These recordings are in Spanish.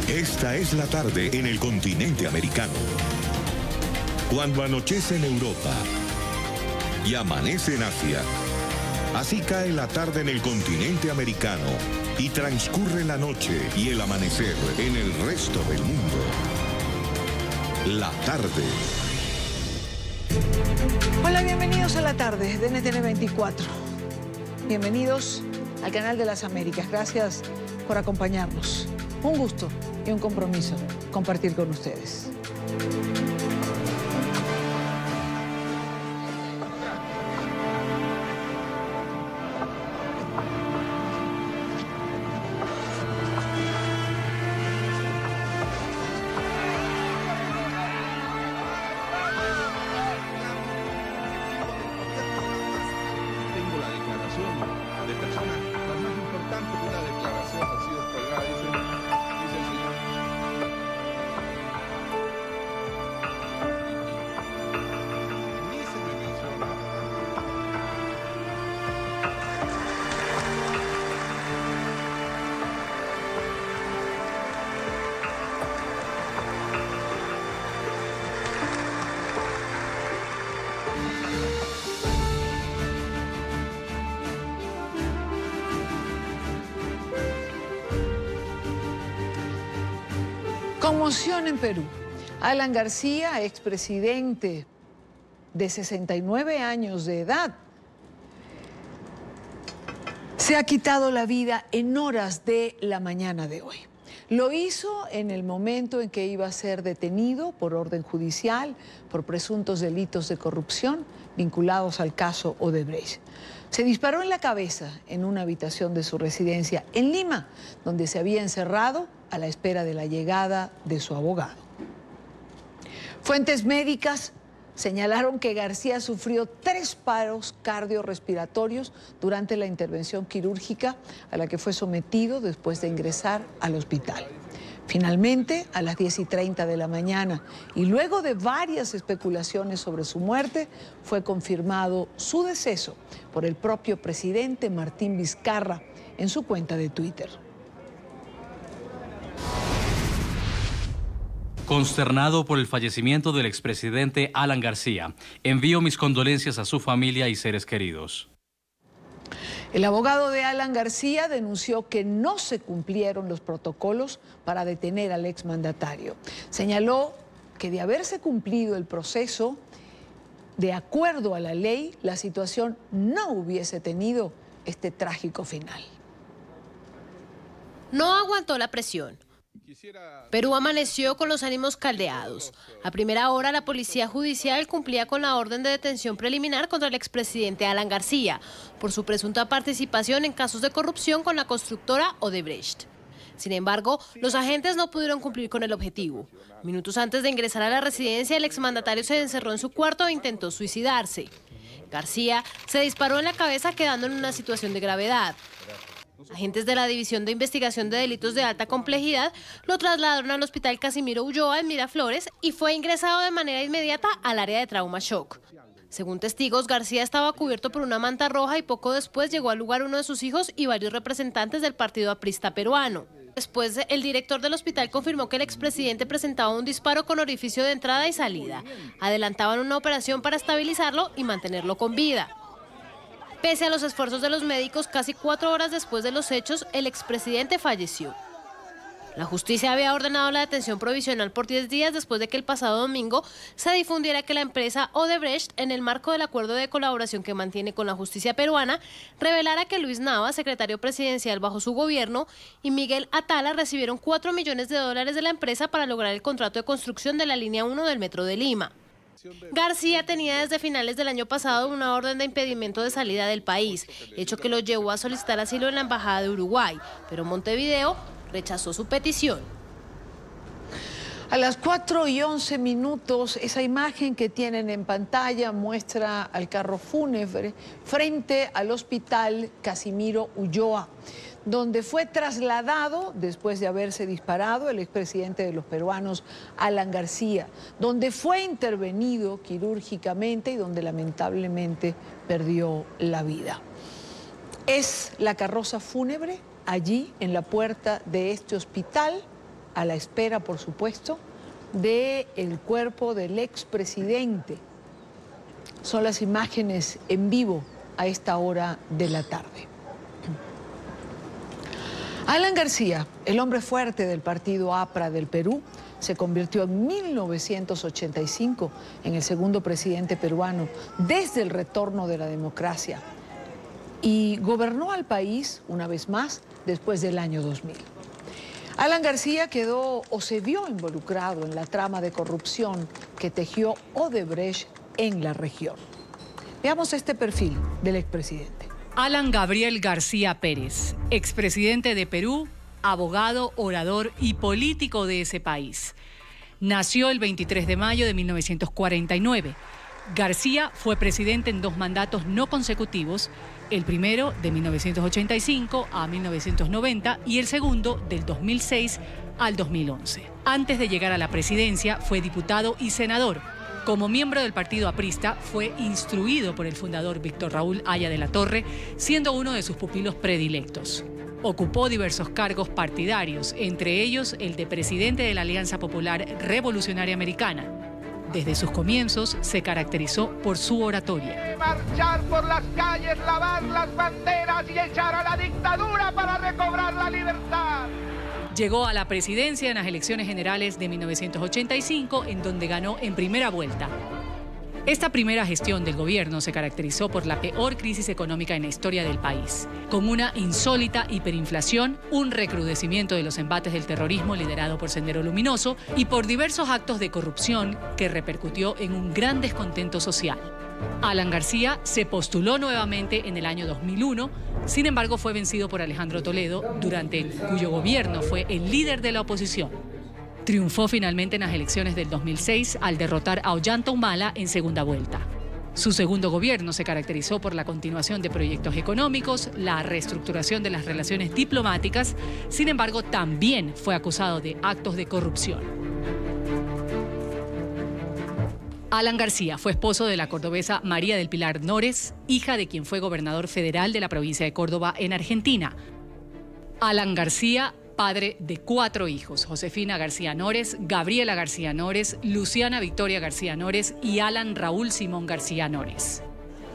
Esta es la tarde en el continente americano. Cuando anochece en Europa y amanece en Asia, así cae la tarde en el continente americano y transcurre la noche y el amanecer en el resto del mundo. La tarde. Hola, bienvenidos a la tarde de NTN 24. Bienvenidos al canal de las Américas. Gracias por acompañarnos. Un gusto y un compromiso compartir con ustedes. Conmoción en Perú. Alan García, expresidente de 69 años de edad, se ha quitado la vida en horas de la mañana de hoy. Lo hizo en el momento en que iba a ser detenido por orden judicial por presuntos delitos de corrupción vinculados al caso Odebrecht. Se disparó en la cabeza en una habitación de su residencia en Lima, donde se había encerrado a la espera de la llegada de su abogado. Fuentes médicas señalaron que García sufrió 3 paros cardiorrespiratorios durante la intervención quirúrgica a la que fue sometido después de ingresar al hospital. Finalmente, a las 10:30 de la mañana, y luego de varias especulaciones sobre su muerte, fue confirmado su deceso por el propio presidente Martín Vizcarra en su cuenta de Twitter. Consternado por el fallecimiento del expresidente Alan García, envío mis condolencias a su familia y seres queridos. El abogado de Alan García denunció que no se cumplieron los protocolos para detener al exmandatario. Señaló que de haberse cumplido el proceso, de acuerdo a la ley, la situación no hubiese tenido este trágico final. No aguantó la presión. Perú amaneció con los ánimos caldeados. A primera hora, la policía judicial cumplía con la orden de detención preliminar contra el expresidente Alan García por su presunta participación en casos de corrupción con la constructora Odebrecht. Sin embargo, los agentes no pudieron cumplir con el objetivo. Minutos antes de ingresar a la residencia, el exmandatario se encerró en su cuarto e intentó suicidarse. García se disparó en la cabeza, quedando en una situación de gravedad. Agentes de la División de Investigación de Delitos de Alta Complejidad lo trasladaron al Hospital Casimiro Ulloa en Miraflores y fue ingresado de manera inmediata al área de trauma shock. Según testigos, García estaba cubierto por una manta roja y poco después llegó al lugar uno de sus hijos y varios representantes del Partido Aprista peruano. Después, el director del hospital confirmó que el expresidente presentaba un disparo con orificio de entrada y salida. Adelantaban una operación para estabilizarlo y mantenerlo con vida. Pese a los esfuerzos de los médicos, casi 4 horas después de los hechos, el expresidente falleció. La justicia había ordenado la detención provisional por 10 días después de que el pasado domingo se difundiera que la empresa Odebrecht, en el marco del acuerdo de colaboración que mantiene con la justicia peruana, revelara que Luis Nava, secretario presidencial bajo su gobierno, y Miguel Atala recibieron $4 millones de la empresa para lograr el contrato de construcción de la línea 1 del Metro de Lima. García tenía desde finales del año pasado una orden de impedimento de salida del país, hecho que lo llevó a solicitar asilo en la Embajada de Uruguay, pero Montevideo rechazó su petición. A las 4:11, esa imagen que tienen en pantalla muestra al carro fúnebre frente al Hospital Casimiro Ulloa, donde fue trasladado, después de haberse disparado, el expresidente de los peruanos, Alan García, donde fue intervenido quirúrgicamente y donde lamentablemente perdió la vida. Es la carroza fúnebre allí en la puerta de este hospital, a la espera, por supuesto, del cuerpo del expresidente. Son las imágenes en vivo a esta hora de la tarde. Alan García, el hombre fuerte del partido APRA del Perú, se convirtió en 1985 en el segundo presidente peruano desde el retorno de la democracia y gobernó al país una vez más después del año 2000. Alan García quedó o se vio involucrado en la trama de corrupción que tejió Odebrecht en la región. Veamos este perfil del expresidente. Alan Gabriel García Pérez, expresidente de Perú, abogado, orador y político de ese país. Nació el 23 de mayo de 1949. García fue presidente en 2 mandatos no consecutivos, el primero de 1985 a 1990 y el segundo del 2006 al 2011. Antes de llegar a la presidencia fue diputado y senador. Como miembro del partido aprista, fue instruido por el fundador Víctor Raúl Haya de la Torre, siendo uno de sus pupilos predilectos. Ocupó diversos cargos partidarios, entre ellos el de presidente de la Alianza Popular Revolucionaria Americana. Desde sus comienzos se caracterizó por su oratoria. Marchar por las calles, lavar las banderas y echar a la dictadura para recobrar la libertad. Llegó a la presidencia en las elecciones generales de 1985, en donde ganó en primera vuelta. Esta primera gestión del gobierno se caracterizó por la peor crisis económica en la historia del país, con una insólita hiperinflación, un recrudecimiento de los embates del terrorismo liderado por Sendero Luminoso y por diversos actos de corrupción que repercutió en un gran descontento social. Alan García se postuló nuevamente en el año 2001, sin embargo fue vencido por Alejandro Toledo, durante cuyo gobierno fue el líder de la oposición. Triunfó finalmente en las elecciones del 2006 al derrotar a Ollanta Humala en segunda vuelta. Su segundo gobierno se caracterizó por la continuación de proyectos económicos, la reestructuración de las relaciones diplomáticas, sin embargo también fue acusado de actos de corrupción. Alan García fue esposo de la cordobesa María del Pilar Nores, hija de quien fue gobernador federal de la provincia de Córdoba en Argentina. Alan García, padre de 4 hijos, Josefina García Nores, Gabriela García Nores, Luciana Victoria García Nores y Alan Raúl Simón García Nores.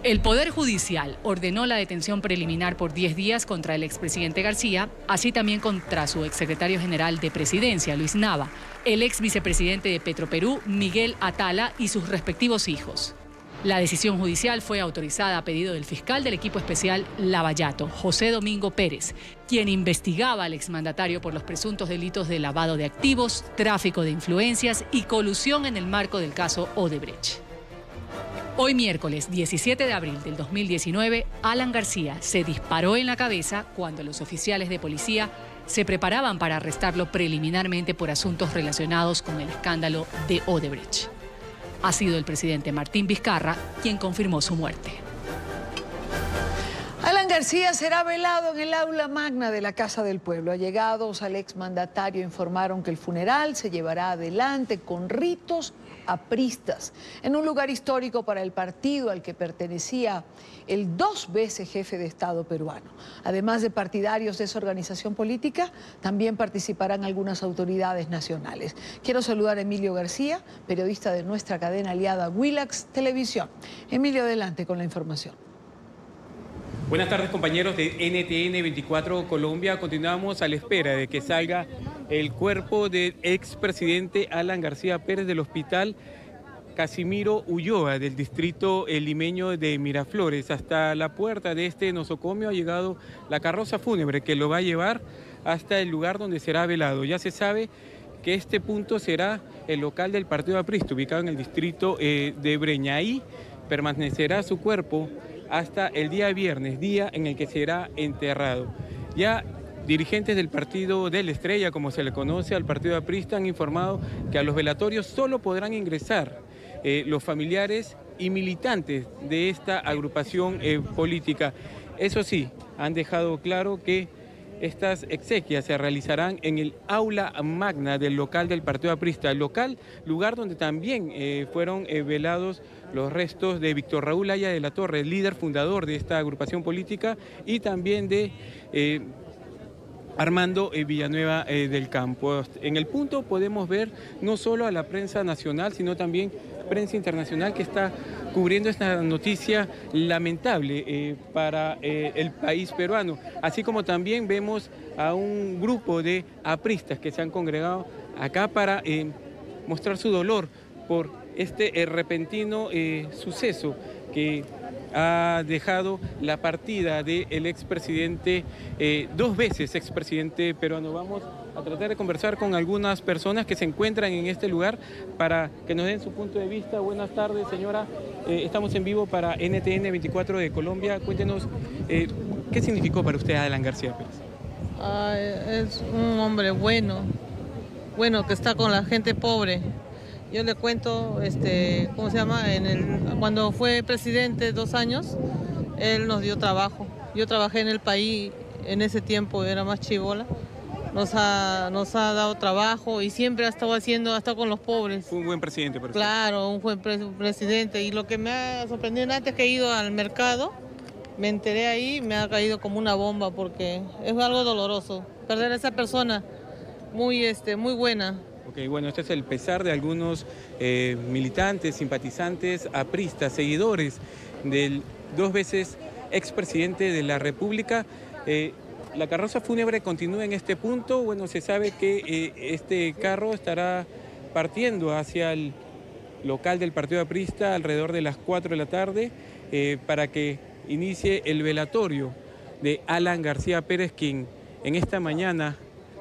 El Poder Judicial ordenó la detención preliminar por 10 días contra el expresidente García, así también contra su exsecretario general de Presidencia, Luis Nava, el ex vicepresidente de Petroperú, Miguel Atala, y sus respectivos hijos. La decisión judicial fue autorizada a pedido del fiscal del equipo especial Lavallato, José Domingo Pérez, quien investigaba al exmandatario por los presuntos delitos de lavado de activos, tráfico de influencias y colusión en el marco del caso Odebrecht. Hoy miércoles 17 de abril del 2019, Alan García se disparó en la cabeza cuando los oficiales de policía se preparaban para arrestarlo preliminarmente por asuntos relacionados con el escándalo de Odebrecht. Ha sido el presidente Martín Vizcarra quien confirmó su muerte. Alan García será velado en el aula magna de la Casa del Pueblo. Allegados al exmandatario informaron que el funeral se llevará adelante con ritos apristas en un lugar histórico para el partido al que pertenecía el 2 veces jefe de Estado peruano. Además de partidarios de esa organización política, también participarán algunas autoridades nacionales. Quiero saludar a Emilio García, periodista de nuestra cadena aliada Willax Televisión. Emilio, adelante con la información. Buenas tardes, compañeros de NTN 24 Colombia. Continuamos a la espera de que salga el cuerpo del expresidente Alan García Pérez del hospital Casimiro Ulloa del distrito limeño de Miraflores. Hasta la puerta de este nosocomio ha llegado la carroza fúnebre que lo va a llevar hasta el lugar donde será velado. Ya se sabe que este punto será el local del partido aprista, ubicado en el distrito de Breña. Ahí permanecerá su cuerpo hasta el día viernes, día en el que será enterrado. Ya dirigentes del partido de la Estrella, como se le conoce al partido aprista, han informado que a los velatorios solo podrán ingresar los familiares y militantes de esta agrupación política. Eso sí, han dejado claro que estas exequias se realizarán en el aula magna del local del partido aprista, el lugar donde también fueron velados los restos de Víctor Raúl Haya de la Torre, el líder fundador de esta agrupación política, y también de Armando Villanueva del Campo. En el punto podemos ver no solo a la prensa nacional, sino también prensa internacional que está cubriendo esta noticia lamentable para el país peruano. Así como también vemos a un grupo de apristas que se han congregado acá para mostrar su dolor por este repentino suceso que ha dejado la partida del expresidente, 2 veces expresidente peruano. Vamos a tratar de conversar con algunas personas que se encuentran en este lugar para que nos den su punto de vista. Buenas tardes, señora. Estamos en vivo para NTN 24 de Colombia. Cuéntenos, ¿qué significó para usted Alan García Pérez? Es un hombre bueno que está con la gente pobre. Yo le cuento, ¿cómo se llama? Cuando fue presidente 2 años, él nos dio trabajo. Yo trabajé en el país en ese tiempo, era más chibola. Nos ha dado trabajo y siempre ha estado con los pobres. Fue un buen presidente, por ejemplo. Claro, un buen presidente. Y lo que me ha sorprendido, antes que he ido al mercado, me enteré ahí, me ha caído como una bomba porque es algo doloroso. Perder a esa persona muy buena. Ok, bueno, este es el pesar de algunos militantes, simpatizantes, apristas, seguidores del 2 veces expresidente de la República. La carroza fúnebre continúa en este punto. Bueno, se sabe que este carro estará partiendo hacia el local del Partido Aprista alrededor de las 4 de la tarde para que inicie el velatorio de Alan García Pérez, quien en esta mañana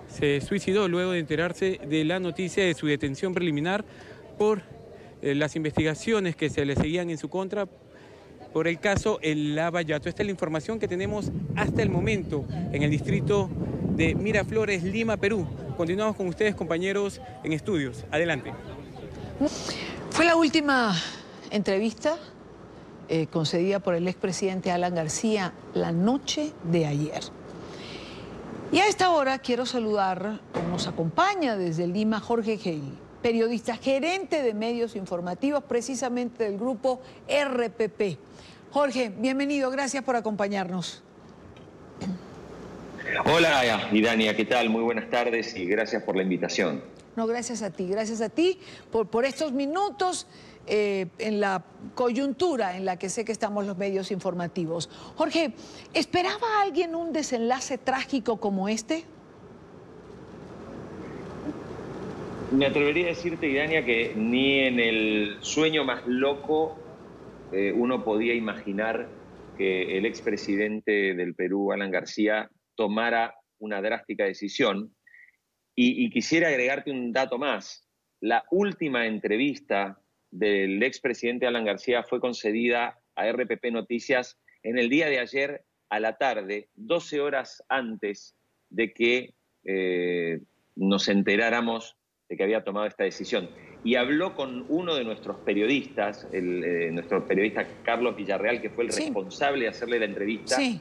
se suicidó luego de enterarse de la noticia de su detención preliminar por las investigaciones que se le seguían en su contra por el caso El Lavallato. Esta es la información que tenemos hasta el momento en el distrito de Miraflores, Lima, Perú. Continuamos con ustedes, compañeros, en estudios. Adelante. Fue la última entrevista concedida por el expresidente Alan García la noche de ayer. Y a esta hora quiero saludar, nos acompaña desde Lima Jorge Geil, periodista gerente de medios informativos, precisamente del grupo RPP. Jorge, bienvenido, gracias por acompañarnos. Hola, Idania, ¿qué tal? Muy buenas tardes y gracias por la invitación. No, gracias a ti por estos minutos en la coyuntura en la que sé que estamos los medios informativos. Jorge, ¿esperaba alguien un desenlace trágico como este? Me atrevería a decirte, Idania, que ni en el sueño más loco uno podía imaginar que el expresidente del Perú, Alan García, tomara una drástica decisión. Y quisiera agregarte un dato más. La última entrevista del expresidente Alan García fue concedida a RPP Noticias en el día de ayer a la tarde, 12 horas antes de que nos enteráramos de que había tomado esta decisión. Y habló con uno de nuestros periodistas, nuestro periodista Carlos Villarreal, que fue el responsable de hacerle la entrevista. Sí.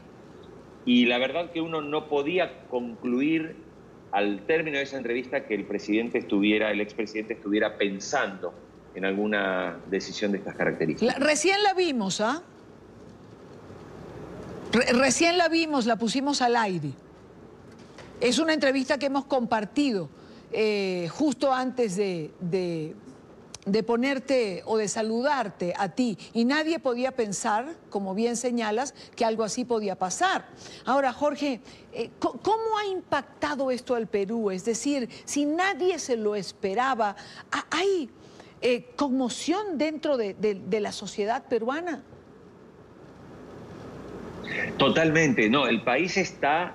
Y la verdad que uno no podía concluir al término de esa entrevista que el expresidente estuviera pensando en alguna decisión de estas características. Recién la vimos, ¿ah? Recién la vimos, la pusimos al aire. Es una entrevista que hemos compartido justo antes de ponerte o de saludarte a ti. Y nadie podía pensar, como bien señalas, que algo así podía pasar. Ahora, Jorge, ¿cómo ha impactado esto al Perú? Es decir, si nadie se lo esperaba, ¿hay conmoción dentro de la sociedad peruana? Totalmente, no, el país está,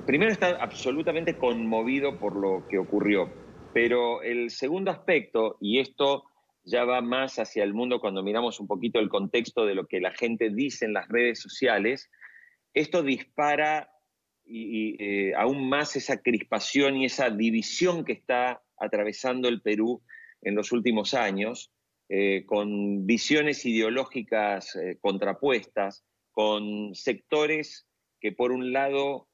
primero está absolutamente conmovido por lo que ocurrió, pero el segundo aspecto, y esto ya va más hacia el mundo cuando miramos un poquito el contexto de lo que la gente dice en las redes sociales, esto dispara aún más esa crispación y esa división que está atravesando el Perú en los últimos años, con visiones ideológicas contrapuestas, con sectores que por un lado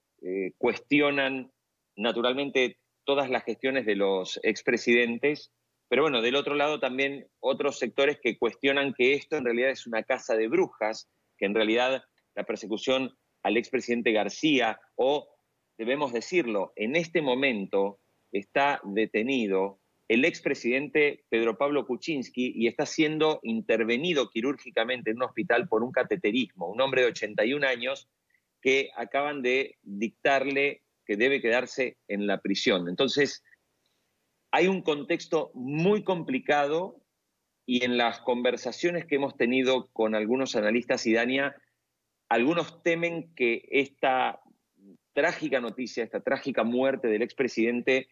cuestionan naturalmente todas las gestiones de los expresidentes, pero bueno, del otro lado también otros sectores que cuestionan que esto en realidad es una caza de brujas, que en realidad la persecución al expresidente García o debemos decirlo, en este momento está detenido el expresidente Pedro Pablo Kuczynski y está siendo intervenido quirúrgicamente en un hospital por un cateterismo, un hombre de 81 años que acaban de dictarle que debe quedarse en la prisión. Entonces, hay un contexto muy complicado y en las conversaciones que hemos tenido con algunos analistas, Idania, algunos temen que esta trágica noticia, esta trágica muerte del expresidente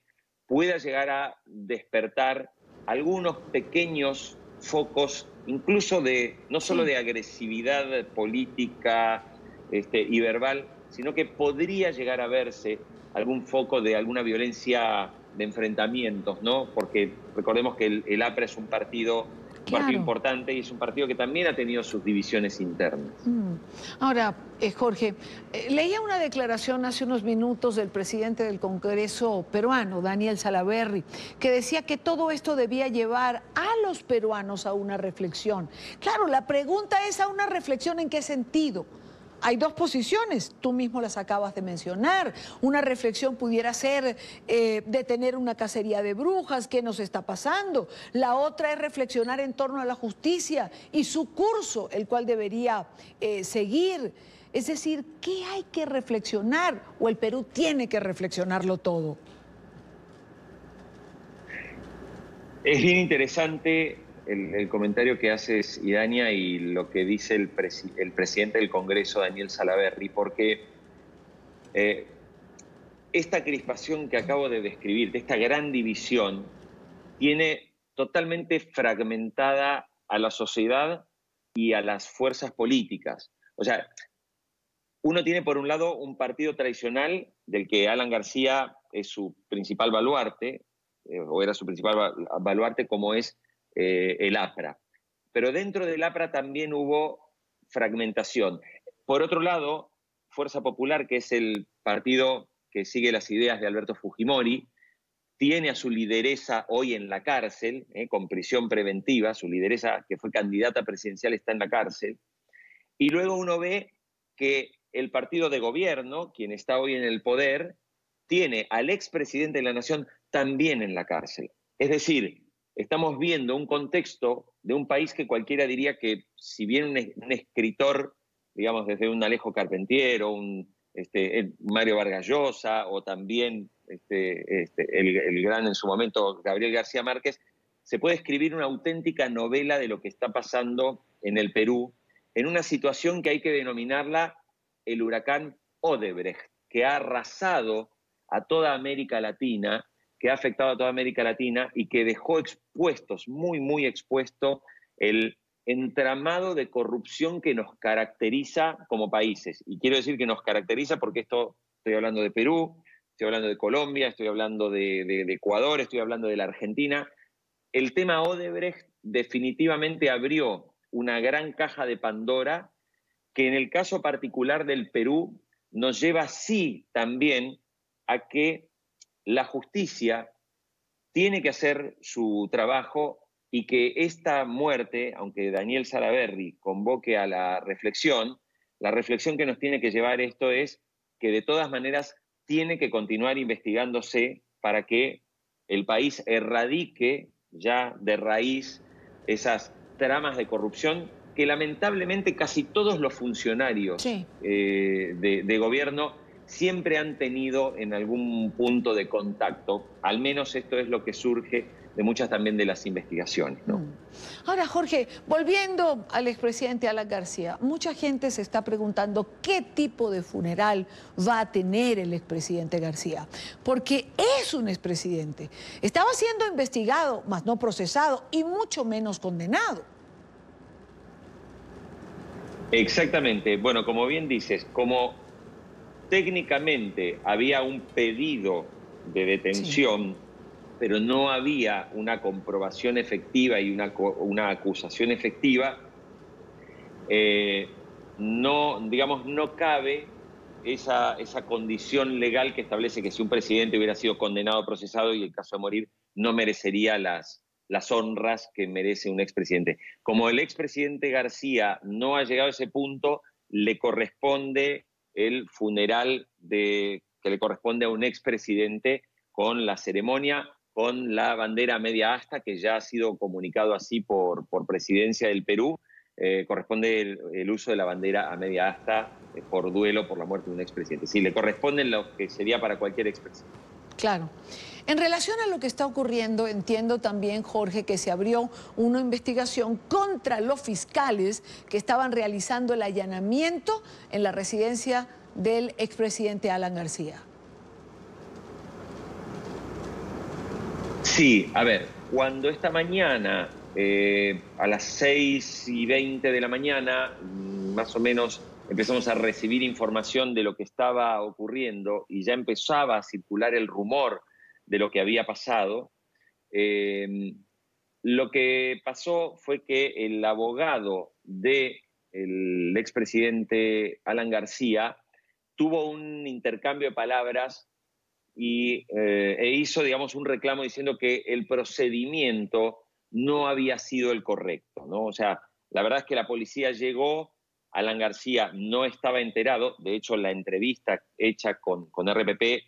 pueda llegar a despertar algunos pequeños focos, incluso de no solo de agresividad política y verbal, sino que podría llegar a verse algún foco de alguna violencia de enfrentamientos, ¿no? Porque recordemos que el APRA es un partido importante y es un partido que también ha tenido sus divisiones internas. Ahora, Jorge, leía una declaración hace unos minutos del presidente del Congreso peruano, Daniel Salaverry, que decía que todo esto debía llevar a los peruanos a una reflexión. Claro, la pregunta es ¿a una reflexión en qué sentido? Hay dos posiciones, tú mismo las acabas de mencionar. Una reflexión pudiera ser detener una cacería de brujas, ¿qué nos está pasando? La otra es reflexionar en torno a la justicia y su curso, el cual debería seguir. Es decir, ¿qué hay que reflexionar? ¿O el Perú tiene que reflexionarlo todo? Es bien interesante el comentario que haces, Idania, y lo que dice el presidente del Congreso, Daniel Salaverry, porque esta crispación que acabo de describir, de esta gran división, tiene totalmente fragmentada a la sociedad y a las fuerzas políticas. O sea, uno tiene por un lado un partido tradicional del que Alan García es su principal baluarte, o era su principal baluarte, como es el APRA. Pero dentro del APRA también hubo fragmentación. Por otro lado, Fuerza Popular, que es el partido que sigue las ideas de Alberto Fujimori, tiene a su lideresa hoy en la cárcel, con prisión preventiva. Su lideresa, que fue candidata presidencial, está en la cárcel. Y luego uno ve que el partido de gobierno, quien está hoy en el poder, tiene al expresidente de la Nación también en la cárcel. Es decir, estamos viendo un contexto de un país que cualquiera diría que, si bien un escritor, digamos, desde un Alejo Carpentier o un Mario Vargas Llosa, o también el gran en su momento Gabriel García Márquez, se puede escribir una auténtica novela de lo que está pasando en el Perú, en una situación que hay que denominarla el huracán Odebrecht, que ha arrasado a toda América Latina, que ha afectado a toda América Latina y que dejó expuestos, muy expuesto, el entramado de corrupción que nos caracteriza como países. Y quiero decir que nos caracteriza porque estoy hablando de Perú, estoy hablando de Colombia, estoy hablando de Ecuador, estoy hablando de la Argentina. El tema Odebrecht definitivamente abrió una gran caja de Pandora que en el caso particular del Perú nos lleva sí también a que la justicia tiene que hacer su trabajo y que esta muerte, aunque Daniel Salaverry convoque a la reflexión que nos tiene que llevar esto es que de todas maneras tiene que continuar investigándose para que el país erradique ya de raíz esas tramas de corrupción que lamentablemente casi todos los funcionarios de gobierno siempre han tenido en algún punto de contacto. Al menos esto es lo que surge de muchas también de las investigaciones, ¿no? Ahora, Jorge, volviendo al expresidente Alan García, mucha gente se está preguntando qué tipo de funeral va a tener el expresidente García, porque es un expresidente. Estaba siendo investigado, mas no procesado, y mucho menos condenado. Exactamente. Bueno, como bien dices, como técnicamente había un pedido de detención, pero no había una comprobación efectiva y una acusación efectiva, no cabe esa condición legal que establece que si un presidente hubiera sido condenado, procesado y en caso de morir no merecería las honras que merece un expresidente. Como el expresidente García no ha llegado a ese punto, le corresponde el funeral que se le corresponde a un expresidente con la ceremonia, con la bandera media asta, que ya ha sido comunicado así por Presidencia del Perú. Corresponde el uso de la bandera a media asta por duelo por la muerte de un expresidente. Sí, le corresponden lo que sería para cualquier expresidente. Claro. En relación a lo que está ocurriendo, entiendo también, Jorge, que se abrió una investigación contra los fiscales que estaban realizando el allanamiento en la residencia del expresidente Alan García. Sí, a ver, cuando esta mañana, a las 6:20 de la mañana, más o menos, empezamos a recibir información de lo que estaba ocurriendo y ya empezaba a circular el rumor de lo que había pasado, lo que pasó fue que el abogado del expresidente Alan García tuvo un intercambio de palabras e hizo, digamos, un reclamo diciendo que el procedimiento no había sido el correcto, ¿no? O sea, la verdad es que la policía llegó, Alan García no estaba enterado, de hecho la entrevista hecha con RPP,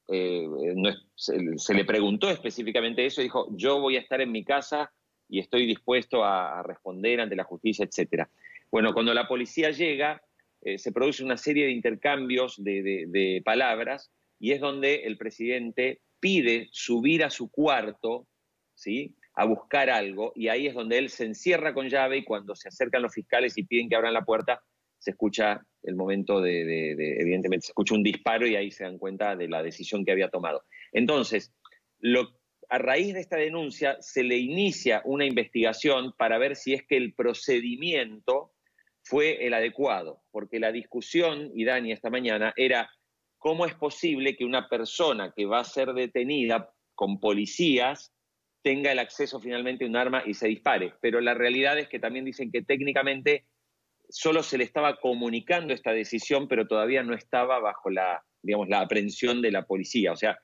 se le preguntó específicamente eso y dijo, yo voy a estar en mi casa y estoy dispuesto a responder ante la justicia, etc. Bueno, cuando la policía llega, se produce una serie de intercambios de palabras y es donde el presidente pide subir a su cuarto, ¿sí?, a buscar algo, y ahí es donde él se encierra con llave y cuando se acercan los fiscales y piden que abran la puerta, se escucha el momento evidentemente se escucha un disparo y ahí se dan cuenta de la decisión que había tomado. Entonces, a raíz de esta denuncia se le inicia una investigación para ver si es que el procedimiento fue el adecuado, porque la discusión, y Dani, esta mañana, era cómo es posible que una persona que va a ser detenida con policías tenga el acceso finalmente a un arma y se dispare. Pero la realidad es que también dicen que técnicamente solo se le estaba comunicando esta decisión, pero todavía no estaba bajo la aprehensión de la policía. O sea,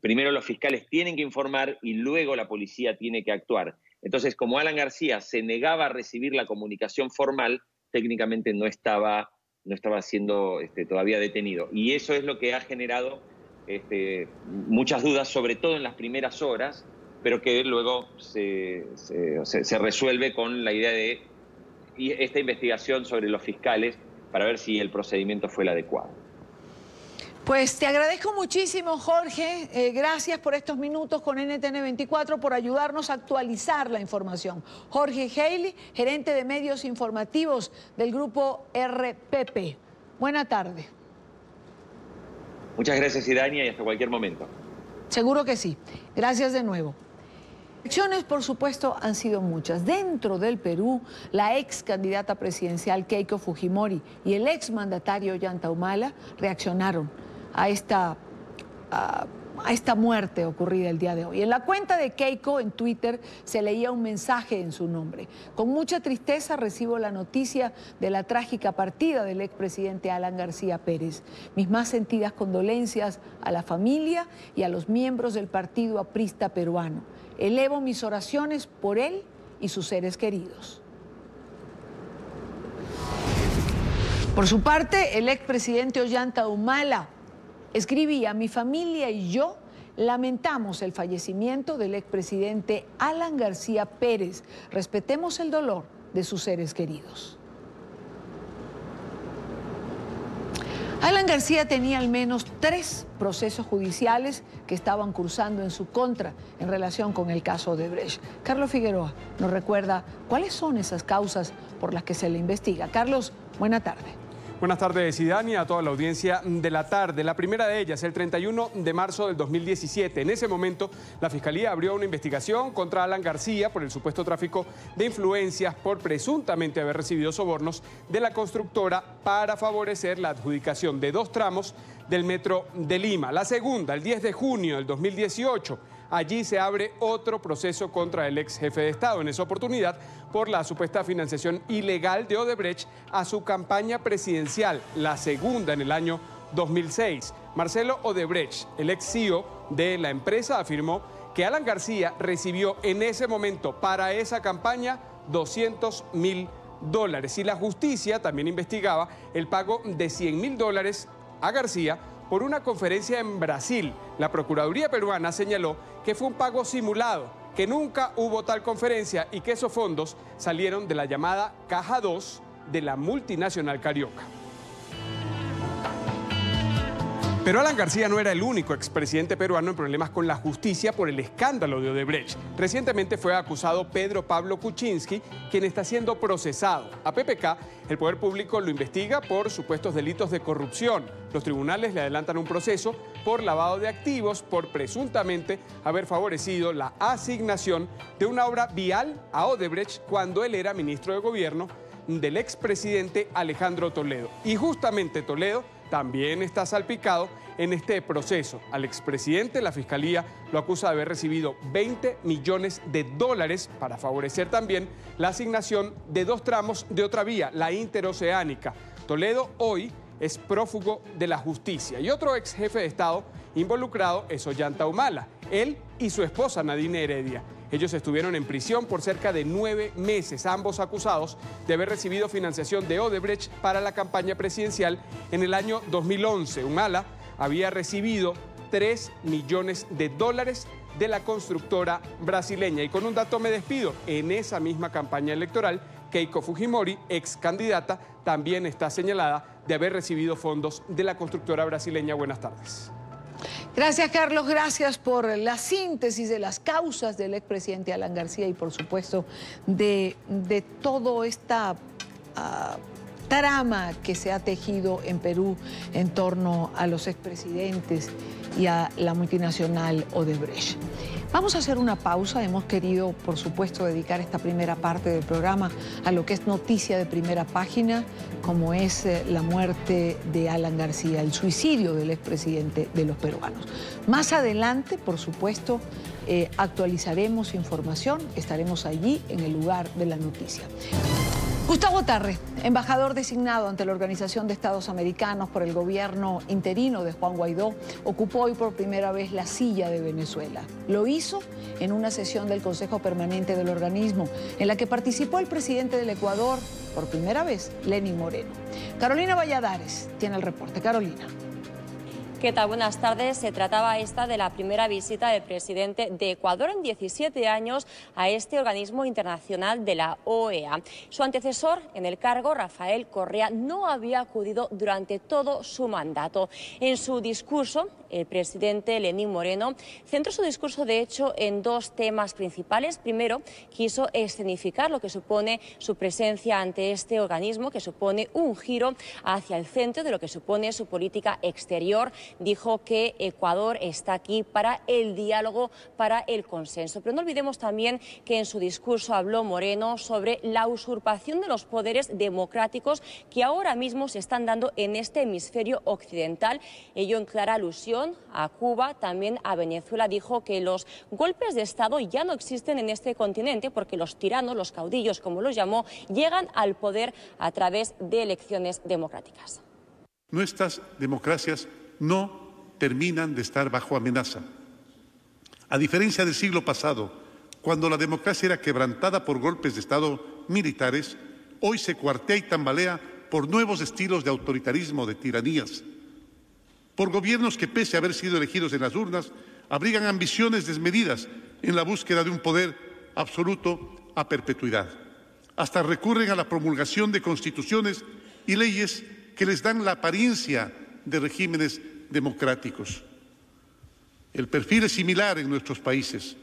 primero los fiscales tienen que informar y luego la policía tiene que actuar. Entonces, como Alan García se negaba a recibir la comunicación formal, técnicamente no estaba siendo todavía detenido. Y eso es lo que ha generado muchas dudas, sobre todo en las primeras horas, pero que luego se resuelve con la idea de esta investigación sobre los fiscales para ver si el procedimiento fue el adecuado. Pues te agradezco muchísimo, Jorge. Gracias por estos minutos con NTN 24, por ayudarnos a actualizar la información. Jorge Haley, gerente de medios informativos del grupo RPP. Buena tarde. Muchas gracias, Idania, y hasta cualquier momento. Seguro que sí. Gracias de nuevo. Reacciones, por supuesto, han sido muchas. Dentro del Perú, la ex candidata presidencial Keiko Fujimori y el ex mandatario Ollanta Humala reaccionaron a esta muerte ocurrida el día de hoy. En la cuenta de Keiko en Twitter se leía un mensaje en su nombre. Con mucha tristeza recibo la noticia de la trágica partida del expresidente Alan García Pérez. Mis más sentidas condolencias a la familia y a los miembros del Partido Aprista Peruano. Elevo mis oraciones por él y sus seres queridos. Por su parte, el expresidente Ollanta Humala escribía: mi familia y yo lamentamos el fallecimiento del expresidente Alan García Pérez. Respetemos el dolor de sus seres queridos. Alan García tenía al menos 3 procesos judiciales que estaban cursando en su contra en relación con el caso Odebrecht. Carlos Figueroa nos recuerda cuáles son esas causas por las que se le investiga. Carlos, buena tarde. Buenas tardes, Idani, a toda la audiencia de la tarde. La primera de ellas, el 31 de marzo del 2017. En ese momento, la Fiscalía abrió una investigación contra Alan García por el supuesto tráfico de influencias por presuntamente haber recibido sobornos de la constructora para favorecer la adjudicación de 2 tramos del Metro de Lima. La segunda, el 10 de junio del 2018. Allí se abre otro proceso contra el ex jefe de Estado, en esa oportunidad por la supuesta financiación ilegal de Odebrecht a su campaña presidencial, la segunda en el año 2006. Marcelo Odebrecht, el ex CEO de la empresa, afirmó que Alan García recibió en ese momento para esa campaña $200.000 y la justicia también investigaba el pago de $100.000 a García por una conferencia en Brasil. La Procuraduría peruana señaló que fue un pago simulado, que nunca hubo tal conferencia y que esos fondos salieron de la llamada Caja 2 de la multinacional carioca. Pero Alan García no era el único expresidente peruano en problemas con la justicia por el escándalo de Odebrecht. Recientemente fue acusado Pedro Pablo Kuczynski, quien está siendo procesado. A PPK, el Poder Público lo investiga por supuestos delitos de corrupción. Los tribunales le adelantan un proceso por lavado de activos por presuntamente haber favorecido la asignación de una obra vial a Odebrecht cuando él era ministro de Gobierno del expresidente Alejandro Toledo. Y justamente Toledo también está salpicado en este proceso. Al expresidente, la Fiscalía lo acusa de haber recibido $20 millones para favorecer también la asignación de 2 tramos de otra vía, la interoceánica. Toledo hoy es prófugo de la justicia. Y otro ex jefe de Estado involucrado es Ollanta Humala, él y su esposa Nadine Heredia. Ellos estuvieron en prisión por cerca de 9 meses, ambos acusados de haber recibido financiación de Odebrecht para la campaña presidencial en el año 2011. Humala había recibido $3 millones de la constructora brasileña. Y con un dato me despido, en esa misma campaña electoral, Keiko Fujimori, ex candidata, también está señalada de haber recibido fondos de la constructora brasileña. Buenas tardes. Gracias, Carlos. Gracias por la síntesis de las causas del expresidente Alan García y, por supuesto, de toda esta trama que se ha tejido en Perú en torno a los expresidentes y a la multinacional Odebrecht. Vamos a hacer una pausa. Hemos querido, por supuesto, dedicar esta primera parte del programa a lo que es noticia de primera página, como es la muerte de Alan García, el suicidio del expresidente de los peruanos. Más adelante, por supuesto, actualizaremos información, estaremos allí en el lugar de la noticia. Gustavo Tarre, embajador designado ante la Organización de Estados Americanos por el gobierno interino de Juan Guaidó, ocupó hoy por primera vez la silla de Venezuela. Lo hizo en una sesión del Consejo Permanente del organismo, en la que participó el presidente del Ecuador, por primera vez, Lenín Moreno. Carolina Valladares tiene el reporte. Carolina. ¿Qué tal? Buenas tardes. Se trataba esta de la primera visita del presidente de Ecuador en 17 años a este organismo internacional de la OEA. Su antecesor en el cargo, Rafael Correa, no había acudido durante todo su mandato. En su discurso, el presidente Lenín Moreno centró su discurso, de hecho, en 2 temas principales. Primero, quiso escenificar lo que supone su presencia ante este organismo, que supone un giro hacia el centro de lo que supone su política exterior. Dijo que Ecuador está aquí para el diálogo, para el consenso. Pero no olvidemos también que en su discurso habló Moreno sobre la usurpación de los poderes democráticos que ahora mismo se están dando en este hemisferio occidental. Ello en clara alusión a Cuba, también a Venezuela. Dijo que los golpes de Estado ya no existen en este continente porque los tiranos, los caudillos, como los llamó, llegan al poder a través de elecciones democráticas. Nuestras democracias no terminan de estar bajo amenaza. A diferencia del siglo pasado, cuando la democracia era quebrantada por golpes de Estado militares, hoy se cuartea y tambalea por nuevos estilos de autoritarismo, de tiranías, por gobiernos que, pese a haber sido elegidos en las urnas, abrigan ambiciones desmedidas en la búsqueda de un poder absoluto a perpetuidad. Hasta recurren a la promulgación de constituciones y leyes que les dan la apariencia de regímenes democráticos. El perfil es similar en nuestros países.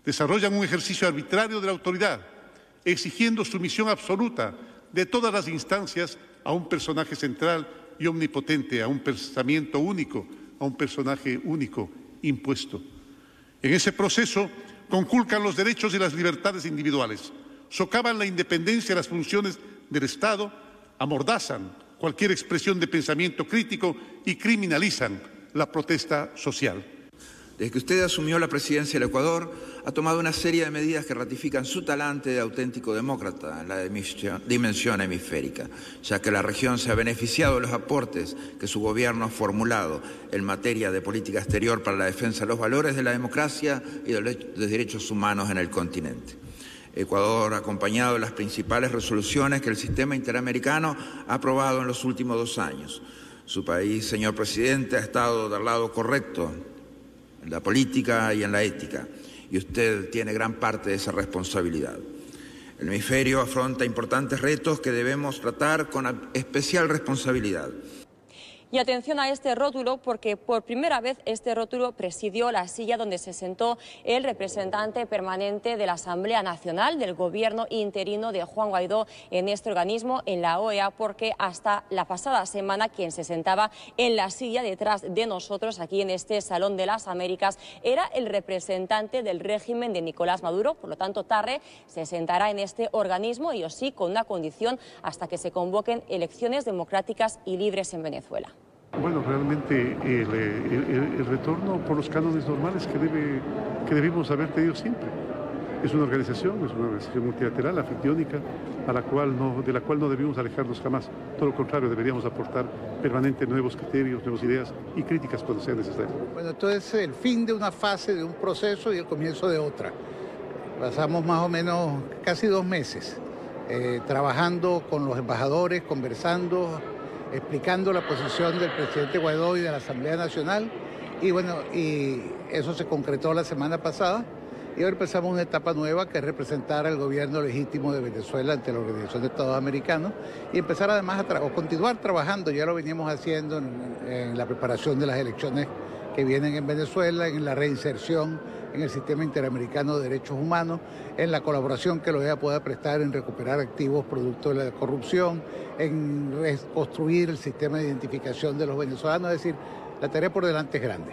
Desarrollan un ejercicio arbitrario de la autoridad, exigiendo sumisión absoluta de todas las instancias a un personaje central y omnipotente, a un pensamiento único, a un personaje único impuesto. En ese proceso conculcan los derechos y las libertades individuales, socavan la independencia y las funciones del Estado, amordazan cualquier expresión de pensamiento crítico y criminalizan la protesta social. Desde que usted asumió la presidencia del Ecuador, ha tomado una serie de medidas que ratifican su talante de auténtico demócrata en la dimensión hemisférica, ya que la región se ha beneficiado de los aportes que su gobierno ha formulado en materia de política exterior para la defensa de los valores de la democracia y de los derechos humanos en el continente. Ecuador ha acompañado las principales resoluciones que el sistema interamericano ha aprobado en los últimos 2 años. Su país, señor presidente, ha estado del lado correcto en la política y en la ética, y usted tiene gran parte de esa responsabilidad. El hemisferio afronta importantes retos que debemos tratar con especial responsabilidad. Y atención a este rótulo, porque por primera vez este rótulo presidió la silla donde se sentó el representante permanente de la Asamblea Nacional del gobierno interino de Juan Guaidó en este organismo, en la OEA, porque hasta la pasada semana quien se sentaba en la silla detrás de nosotros aquí en este Salón de las Américas era el representante del régimen de Nicolás Maduro. Por lo tanto, Tarre se sentará en este organismo, y sí, con una condición: hasta que se convoquen elecciones democráticas y libres en Venezuela. Bueno, realmente el retorno por los cánones normales que debimos haber tenido siempre. Es una organización multilateral, anfitriónica, de la cual no debimos alejarnos jamás. Todo lo contrario, deberíamos aportar permanente nuevos criterios, nuevas ideas y críticas cuando sea necesario. Bueno, entonces el fin de una fase de un proceso y el comienzo de otra. Pasamos más o menos casi 2 meses trabajando con los embajadores, conversando, explicando la posición del presidente Guaidó y de la Asamblea Nacional, y bueno, y eso se concretó la semana pasada, y ahora empezamos una etapa nueva, que es representar al gobierno legítimo de Venezuela ante la Organización de Estados Americanos, y empezar además a continuar trabajando. Ya lo veníamos haciendo en la preparación de las elecciones que vienen en Venezuela, en la reinserción en el sistema interamericano de derechos humanos, en la colaboración que la OEA pueda prestar en recuperar activos producto de la corrupción, en reconstruir el sistema de identificación de los venezolanos. Es decir, la tarea por delante es grande.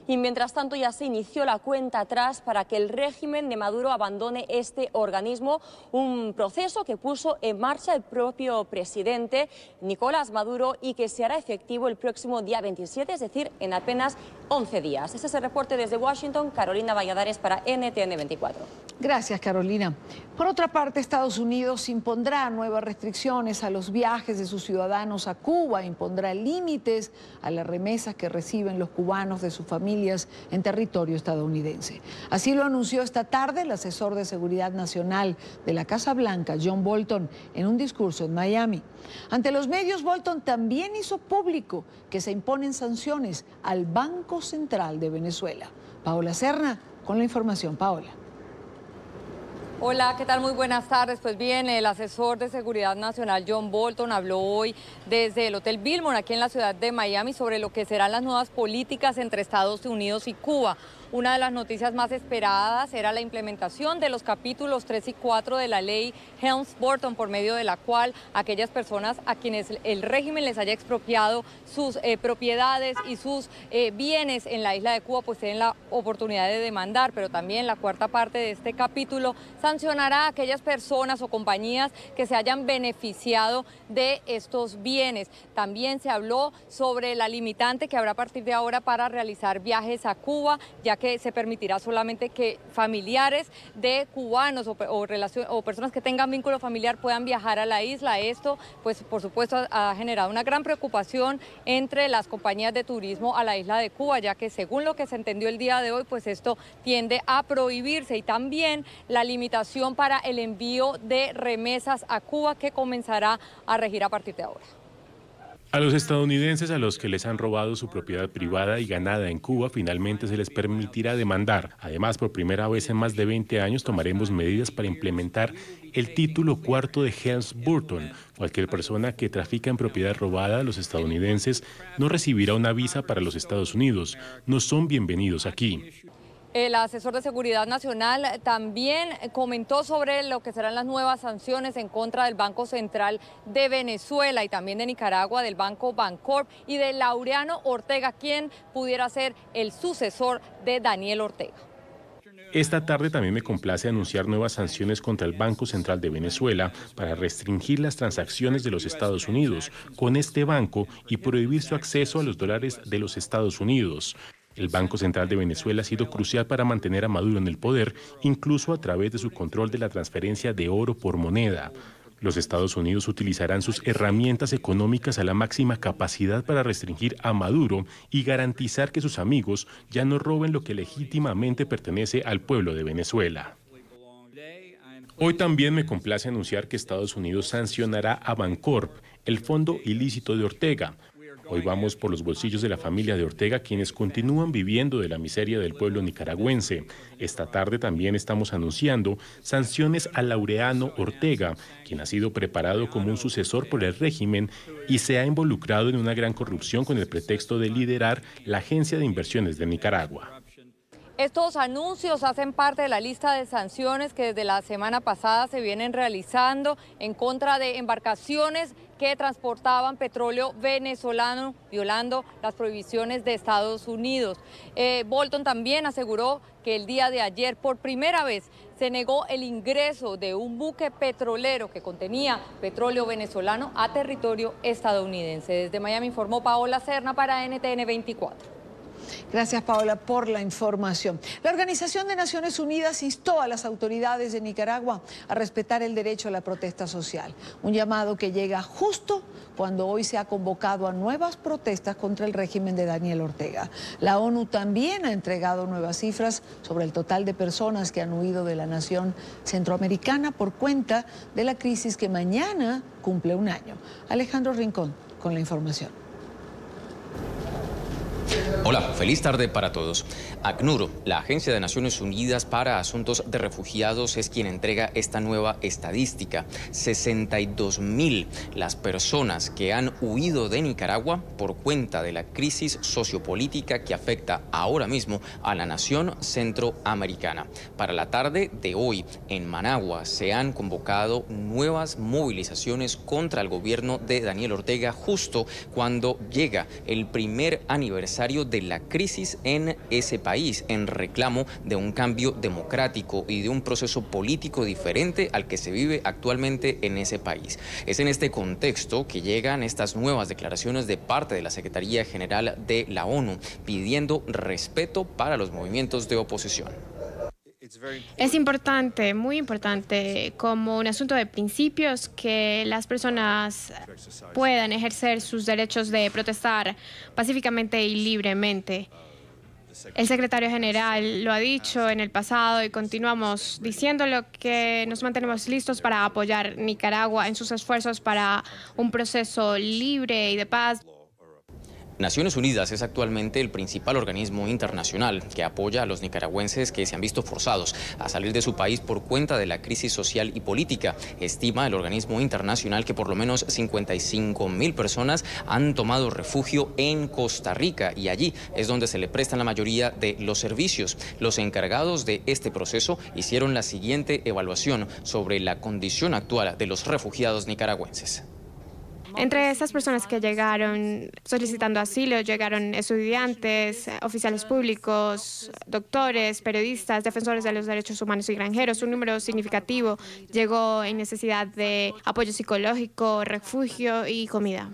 Y mientras tanto ya se inició la cuenta atrás para que el régimen de Maduro abandone este organismo, un proceso que puso en marcha el propio presidente Nicolás Maduro y que se hará efectivo el próximo día 27, es decir, en apenas 11 días. Ese es el reporte desde Washington. Carolina Valladares para NTN 24. Gracias, Carolina. Por otra parte, Estados Unidos impondrá nuevas restricciones a los viajes de sus ciudadanos a Cuba, impondrá límites a las remesas que reciben los cubanos de sus familias en territorio estadounidense. Así lo anunció esta tarde el asesor de Seguridad Nacional de la Casa Blanca, John Bolton, en un discurso en Miami. Ante los medios, Bolton también hizo público que se imponen sanciones al Banco Central de Venezuela. Paola Serna con la información. Paola. Hola, ¿qué tal? Muy buenas tardes. Pues bien, el asesor de Seguridad Nacional John Bolton habló hoy desde el Hotel Billmore aquí en la ciudad de Miami sobre lo que serán las nuevas políticas entre Estados Unidos y Cuba. Una de las noticias más esperadas era la implementación de los capítulos 3 y 4 de la ley Helms-Burton, por medio de la cual aquellas personas a quienes el régimen les haya expropiado sus propiedades y sus bienes en la isla de Cuba, pues tienen la oportunidad de demandar. Pero también la cuarta parte de este capítulo sancionará a aquellas personas o compañías que se hayan beneficiado de estos bienes. También se habló sobre la limitante que habrá a partir de ahora para realizar viajes a Cuba, ya que se permitirá solamente que familiares de cubanos o personas que tengan vínculo familiar puedan viajar a la isla. Esto, pues por supuesto, ha generado una gran preocupación entre las compañías de turismo a la isla de Cuba, ya que según lo que se entendió el día de hoy, pues esto tiende a prohibirse. Y también la limitación para el envío de remesas a Cuba, que comenzará a regir a partir de ahora. A los estadounidenses a los que les han robado su propiedad privada y ganada en Cuba, finalmente se les permitirá demandar. Además, por primera vez en más de 20 años tomaremos medidas para implementar el título cuarto de Helms-Burton. Cualquier persona que trafica en propiedad robada a los estadounidenses no recibirá una visa para los Estados Unidos. No son bienvenidos aquí. El asesor de Seguridad Nacional también comentó sobre lo que serán las nuevas sanciones en contra del Banco Central de Venezuela y también de Nicaragua, del Banco Bancorp y de Laureano Ortega, quien pudiera ser el sucesor de Daniel Ortega. Esta tarde también me complace anunciar nuevas sanciones contra el Banco Central de Venezuela para restringir las transacciones de los Estados Unidos con este banco y prohibir su acceso a los dólares de los Estados Unidos. El Banco Central de Venezuela ha sido crucial para mantener a Maduro en el poder, incluso a través de su control de la transferencia de oro por moneda. Los Estados Unidos utilizarán sus herramientas económicas a la máxima capacidad para restringir a Maduro y garantizar que sus amigos ya no roben lo que legítimamente pertenece al pueblo de Venezuela. Hoy también me complace anunciar que Estados Unidos sancionará a Bancorp, el fondo ilícito de Ortega. Hoy vamos por los bolsillos de la familia de Ortega, quienes continúan viviendo de la miseria del pueblo nicaragüense. Esta tarde también estamos anunciando sanciones a Laureano Ortega, quien ha sido preparado como un sucesor por el régimen y se ha involucrado en una gran corrupción con el pretexto de liderar la Agencia de Inversiones de Nicaragua. Estos anuncios hacen parte de la lista de sanciones que desde la semana pasada se vienen realizando en contra de embarcaciones que transportaban petróleo venezolano, violando las prohibiciones de Estados Unidos. Bolton también aseguró que el día de ayer, por primera vez, se negó el ingreso de un buque petrolero que contenía petróleo venezolano a territorio estadounidense. Desde Miami informó Paola Serna para NTN 24. Gracias, Paola, por la información. La Organización de Naciones Unidas instó a las autoridades de Nicaragua a respetar el derecho a la protesta social. Un llamado que llega justo cuando hoy se ha convocado a nuevas protestas contra el régimen de Daniel Ortega. La ONU también ha entregado nuevas cifras sobre el total de personas que han huido de la nación centroamericana por cuenta de la crisis que mañana cumple un año. Alejandro Rincón con la información. Hola, feliz tarde para todos. ACNUR, la Agencia de Naciones Unidas para Asuntos de Refugiados, es quien entrega esta nueva estadística. 62.000 las personas que han huido de Nicaragua por cuenta de la crisis sociopolítica que afecta ahora mismo a la nación centroamericana. Para la tarde de hoy, en Managua, se han convocado nuevas movilizaciones contra el gobierno de Daniel Ortega justo cuando llega el primer aniversario de la crisis en ese país, en reclamo de un cambio democrático y de un proceso político diferente al que se vive actualmente en ese país. Es en este contexto que llegan estas nuevas declaraciones de parte de la Secretaría General de la ONU pidiendo respeto para los movimientos de oposición. Es importante, muy importante, como un asunto de principios, que las personas puedan ejercer sus derechos de protestar pacíficamente y libremente. El secretario general lo ha dicho en el pasado y continuamos diciéndolo, que nos mantenemos listos para apoyar Nicaragua en sus esfuerzos para un proceso libre y de paz. Naciones Unidas es actualmente el principal organismo internacional que apoya a los nicaragüenses que se han visto forzados a salir de su país por cuenta de la crisis social y política. Estima el organismo internacional que por lo menos 55.000 personas han tomado refugio en Costa Rica y allí es donde se le prestan la mayoría de los servicios. Los encargados de este proceso hicieron la siguiente evaluación sobre la condición actual de los refugiados nicaragüenses. Entre estas personas que llegaron solicitando asilo, llegaron estudiantes, oficiales públicos, doctores, periodistas, defensores de los derechos humanos y granjeros. Un número significativo llegó en necesidad de apoyo psicológico, refugio y comida.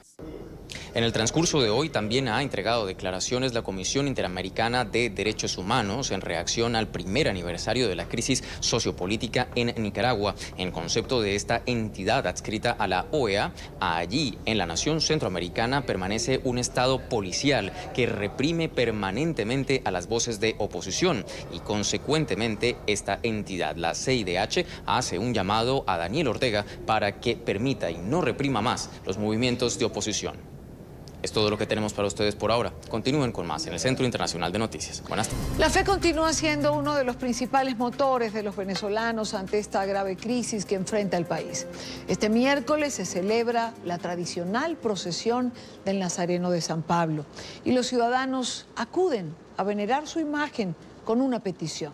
En el transcurso de hoy también ha entregado declaraciones la Comisión Interamericana de Derechos Humanos en reacción al primer aniversario de la crisis sociopolítica en Nicaragua. En concepto de esta entidad adscrita a la OEA, allí en la nación centroamericana permanece un estado policial que reprime permanentemente a las voces de oposición y consecuentemente esta entidad, la CIDH, hace un llamado a Daniel Ortega para que permita y no reprima más los movimientos de oposición. Es todo lo que tenemos para ustedes por ahora. Continúen con más en el Centro Internacional de Noticias. Buenas tardes. La fe continúa siendo uno de los principales motores de los venezolanos ante esta grave crisis que enfrenta el país. Este miércoles se celebra la tradicional procesión del Nazareno de San Pablo y los ciudadanos acuden a venerar su imagen con una petición: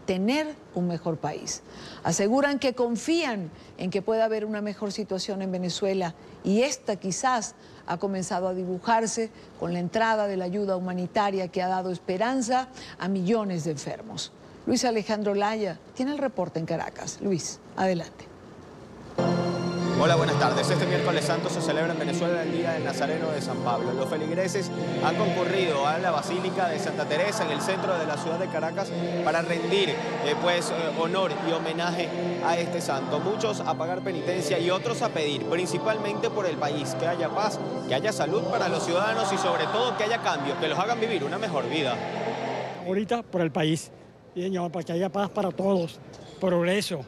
tener un mejor país. Aseguran que confían en que pueda haber una mejor situación en Venezuela y esta quizás ha comenzado a dibujarse con la entrada de la ayuda humanitaria que ha dado esperanza a millones de enfermos. Luis Alejandro Laya tiene el reporte en Caracas. Luis, adelante. Hola, buenas tardes. Este miércoles santo se celebra en Venezuela el Día del Nazareno de San Pablo. Los feligreses han concurrido a la Basílica de Santa Teresa en el centro de la ciudad de Caracas para rendir honor y homenaje a este santo. Muchos a pagar penitencia y otros a pedir, principalmente por el país, que haya paz, que haya salud para los ciudadanos y sobre todo que haya cambios, que los hagan vivir una mejor vida. Ahorita por el país, y señor, para que haya paz para todos, progreso,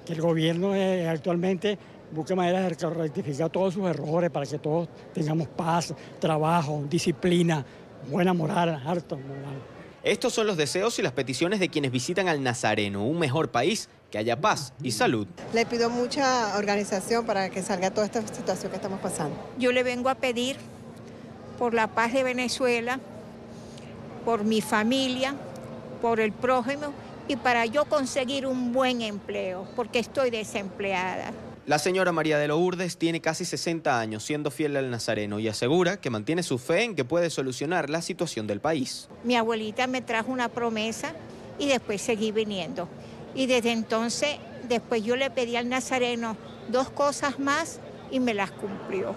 que el gobierno actualmente busque maneras de rectificar todos sus errores para que todos tengamos paz, trabajo, disciplina, buena moral, harta moral. Estos son los deseos y las peticiones de quienes visitan al Nazareno, un mejor país, que haya paz y salud. Le pido mucha organización para que salga toda esta situación que estamos pasando. Yo le vengo a pedir por la paz de Venezuela, por mi familia, por el prójimo y para yo conseguir un buen empleo, porque estoy desempleada. La señora María de Lourdes tiene casi 60 años siendo fiel al Nazareno y asegura que mantiene su fe en que puede solucionar la situación del país. Mi abuelita me trajo una promesa y después seguí viniendo. Y desde entonces, después yo le pedí al Nazareno 2 cosas más y me las cumplió.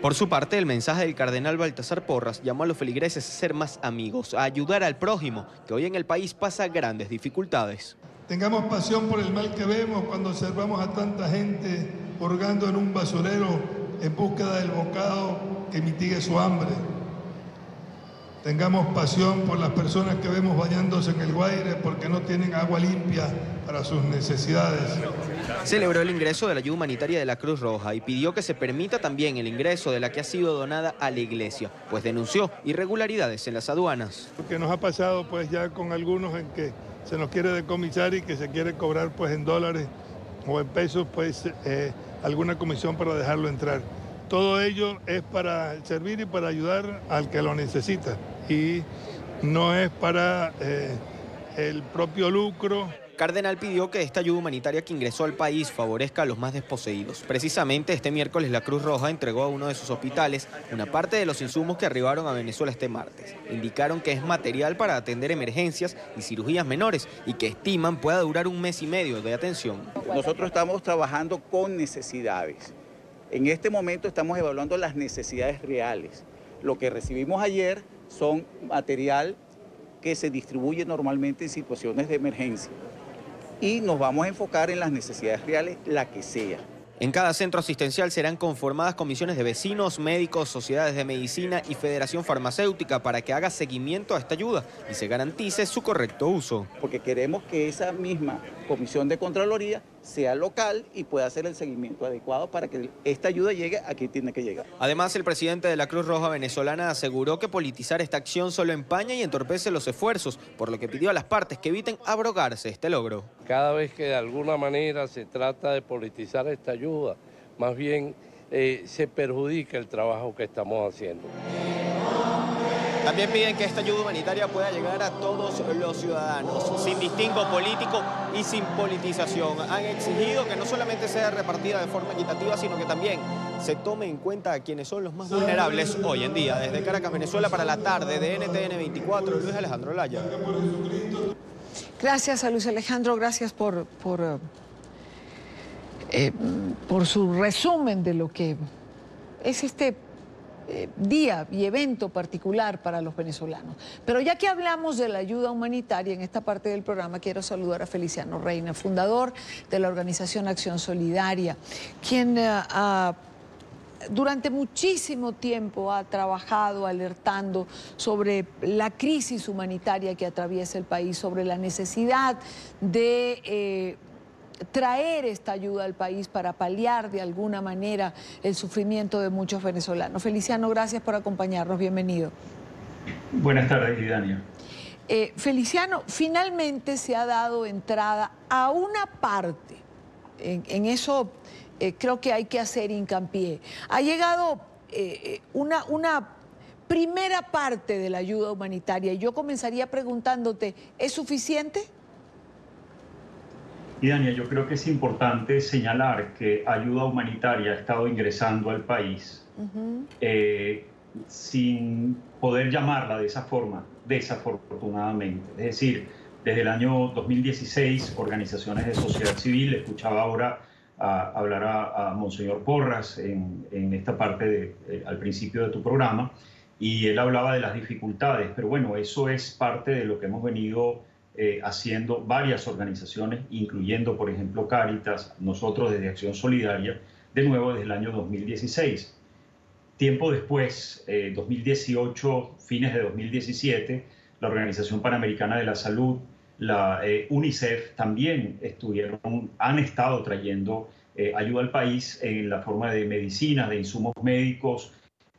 Por su parte, el mensaje del cardenal Baltasar Porras llamó a los feligreses a ser más amigos, a ayudar al prójimo, que hoy en el país pasa grandes dificultades. Tengamos pasión por el mal que vemos cuando observamos a tanta gente hurgando en un basurero en búsqueda del bocado que mitigue su hambre. Tengamos pasión por las personas que vemos bañándose en el Guaire porque no tienen agua limpia para sus necesidades. Celebró el ingreso de la ayuda humanitaria de la Cruz Roja y pidió que se permita también el ingreso de la que ha sido donada a la iglesia, pues denunció irregularidades en las aduanas. Porque nos ha pasado pues ya con algunos en que se nos quiere decomisar y que se quiere cobrar pues en dólares o en pesos pues alguna comisión para dejarlo entrar. Todo ello es para servir y para ayudar al que lo necesita y no es para el propio lucro. Cardenal pidió que esta ayuda humanitaria que ingresó al país favorezca a los más desposeídos. Precisamente este miércoles la Cruz Roja entregó a uno de sus hospitales una parte de los insumos que arribaron a Venezuela este martes. Indicaron que es material para atender emergencias y cirugías menores y que estiman pueda durar 1 mes y medio de atención. Nosotros estamos trabajando con necesidades. En este momento estamos evaluando las necesidades reales. Lo que recibimos ayer son material que se distribuye normalmente en situaciones de emergencia. Y nos vamos a enfocar en las necesidades reales, la que sea. En cada centro asistencial serán conformadas comisiones de vecinos, médicos, sociedades de medicina y Federación Farmacéutica para que haga seguimiento a esta ayuda y se garantice su correcto uso. Porque queremos que esa misma comisión de Contraloría sea local y pueda hacer el seguimiento adecuado para que esta ayuda llegue a quien tiene que llegar. Además, el presidente de la Cruz Roja venezolana aseguró que politizar esta acción solo empaña y entorpece los esfuerzos, por lo que pidió a las partes que eviten abrogarse este logro. Cada vez que de alguna manera se trata de politizar esta ayuda, más bien se perjudica el trabajo que estamos haciendo. También piden que esta ayuda humanitaria pueda llegar a todos los ciudadanos, sin distingo político y sin politización. Han exigido que no solamente sea repartida de forma equitativa, sino que también se tome en cuenta a quienes son los más vulnerables hoy en día. Desde Caracas, Venezuela, para la tarde de NTN 24, Luis Alejandro Laya. Gracias a Luis Alejandro, gracias por su resumen de lo que es este día y evento particular para los venezolanos. Pero ya que hablamos de la ayuda humanitaria en esta parte del programa, quiero saludar a Feliciano Reina, fundador de la organización Acción Solidaria, quien durante muchísimo tiempo ha trabajado alertando sobre la crisis humanitaria que atraviesa el país, sobre la necesidad de traer esta ayuda al país para paliar de alguna manera el sufrimiento de muchos venezolanos. Feliciano, gracias por acompañarnos, bienvenido. Buenas tardes, Idania. Feliciano, finalmente se ha dado entrada a una parte, en eso creo que hay que hacer hincapié. Ha llegado una primera parte de la ayuda humanitaria y yo comenzaría preguntándote, ¿es suficiente? Y Dania, yo creo que es importante señalar que ayuda humanitaria ha estado ingresando al país sin poder llamarla de esa forma, desafortunadamente. Es decir, desde el año 2016, organizaciones de sociedad civil, escuchaba ahora hablar a Monseñor Porras en esta parte al principio de tu programa, y él hablaba de las dificultades, pero bueno, eso es parte de lo que hemos venido haciendo varias organizaciones, incluyendo, por ejemplo, Cáritas, nosotros desde Acción Solidaria, de nuevo desde el año 2016. Tiempo después, 2018, fines de 2017, la Organización Panamericana de la Salud, la UNICEF también han estado trayendo ayuda al país en la forma de medicinas, de insumos médicos,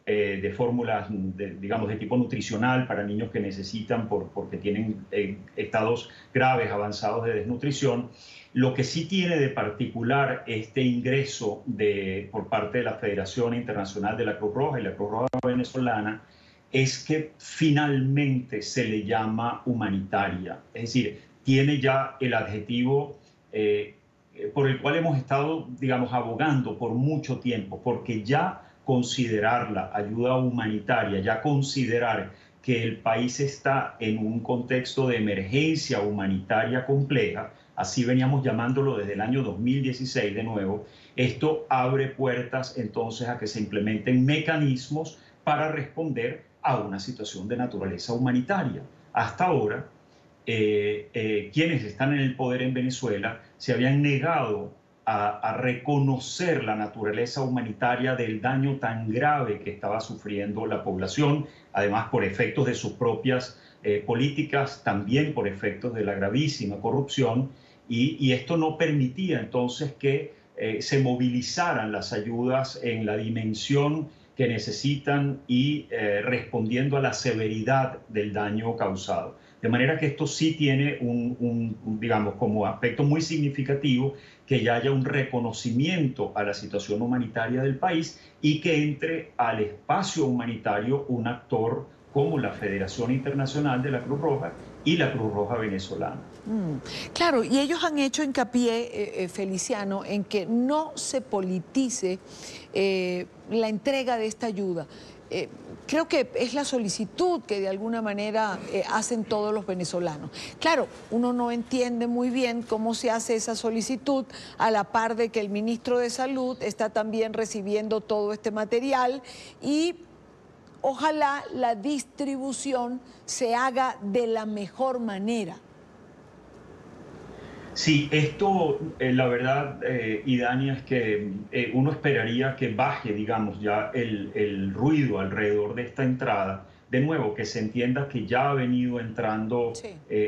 de fórmulas, digamos, de tipo nutricional para niños que necesitan porque tienen estados graves, avanzados de desnutrición. Lo que sí tiene de particular este ingreso por parte de la Federación Internacional de la Cruz Roja y la Cruz Roja Venezolana es que finalmente se le llama humanitaria. Es decir, tiene ya el adjetivo por el cual hemos estado, digamos, abogando por mucho tiempo, porque ya considerarla ayuda humanitaria, ya considerar que el país está en un contexto de emergencia humanitaria compleja, así veníamos llamándolo desde el año 2016 de nuevo, esto abre puertas entonces a que se implementen mecanismos para responder a una situación de naturaleza humanitaria. Hasta ahora, quienes están en el poder en Venezuela se habían negado a reconocer la naturaleza humanitaria del daño tan grave que estaba sufriendo la población, además por efectos de sus propias políticas, también por efectos de la gravísima corrupción, y esto no permitía entonces que se movilizaran las ayudas en la dimensión que necesitan y respondiendo a la severidad del daño causado. De manera que esto sí tiene digamos, como aspecto muy significativo que ya haya un reconocimiento a la situación humanitaria del país y que entre al espacio humanitario un actor como la Federación Internacional de la Cruz Roja y la Cruz Roja Venezolana. Claro, y ellos han hecho hincapié, Feliciano, en que no se politice la entrega de esta ayuda. Creo que es la solicitud que de alguna manera hacen todos los venezolanos. Claro, uno no entiende muy bien cómo se hace esa solicitud a la par de que el ministro de Salud está también recibiendo todo este material y ojalá la distribución se haga de la mejor manera. Sí, esto, la verdad, Idania, es que uno esperaría que baje, digamos, ya el ruido alrededor de esta entrada. De nuevo, que se entienda que ya ha venido entrando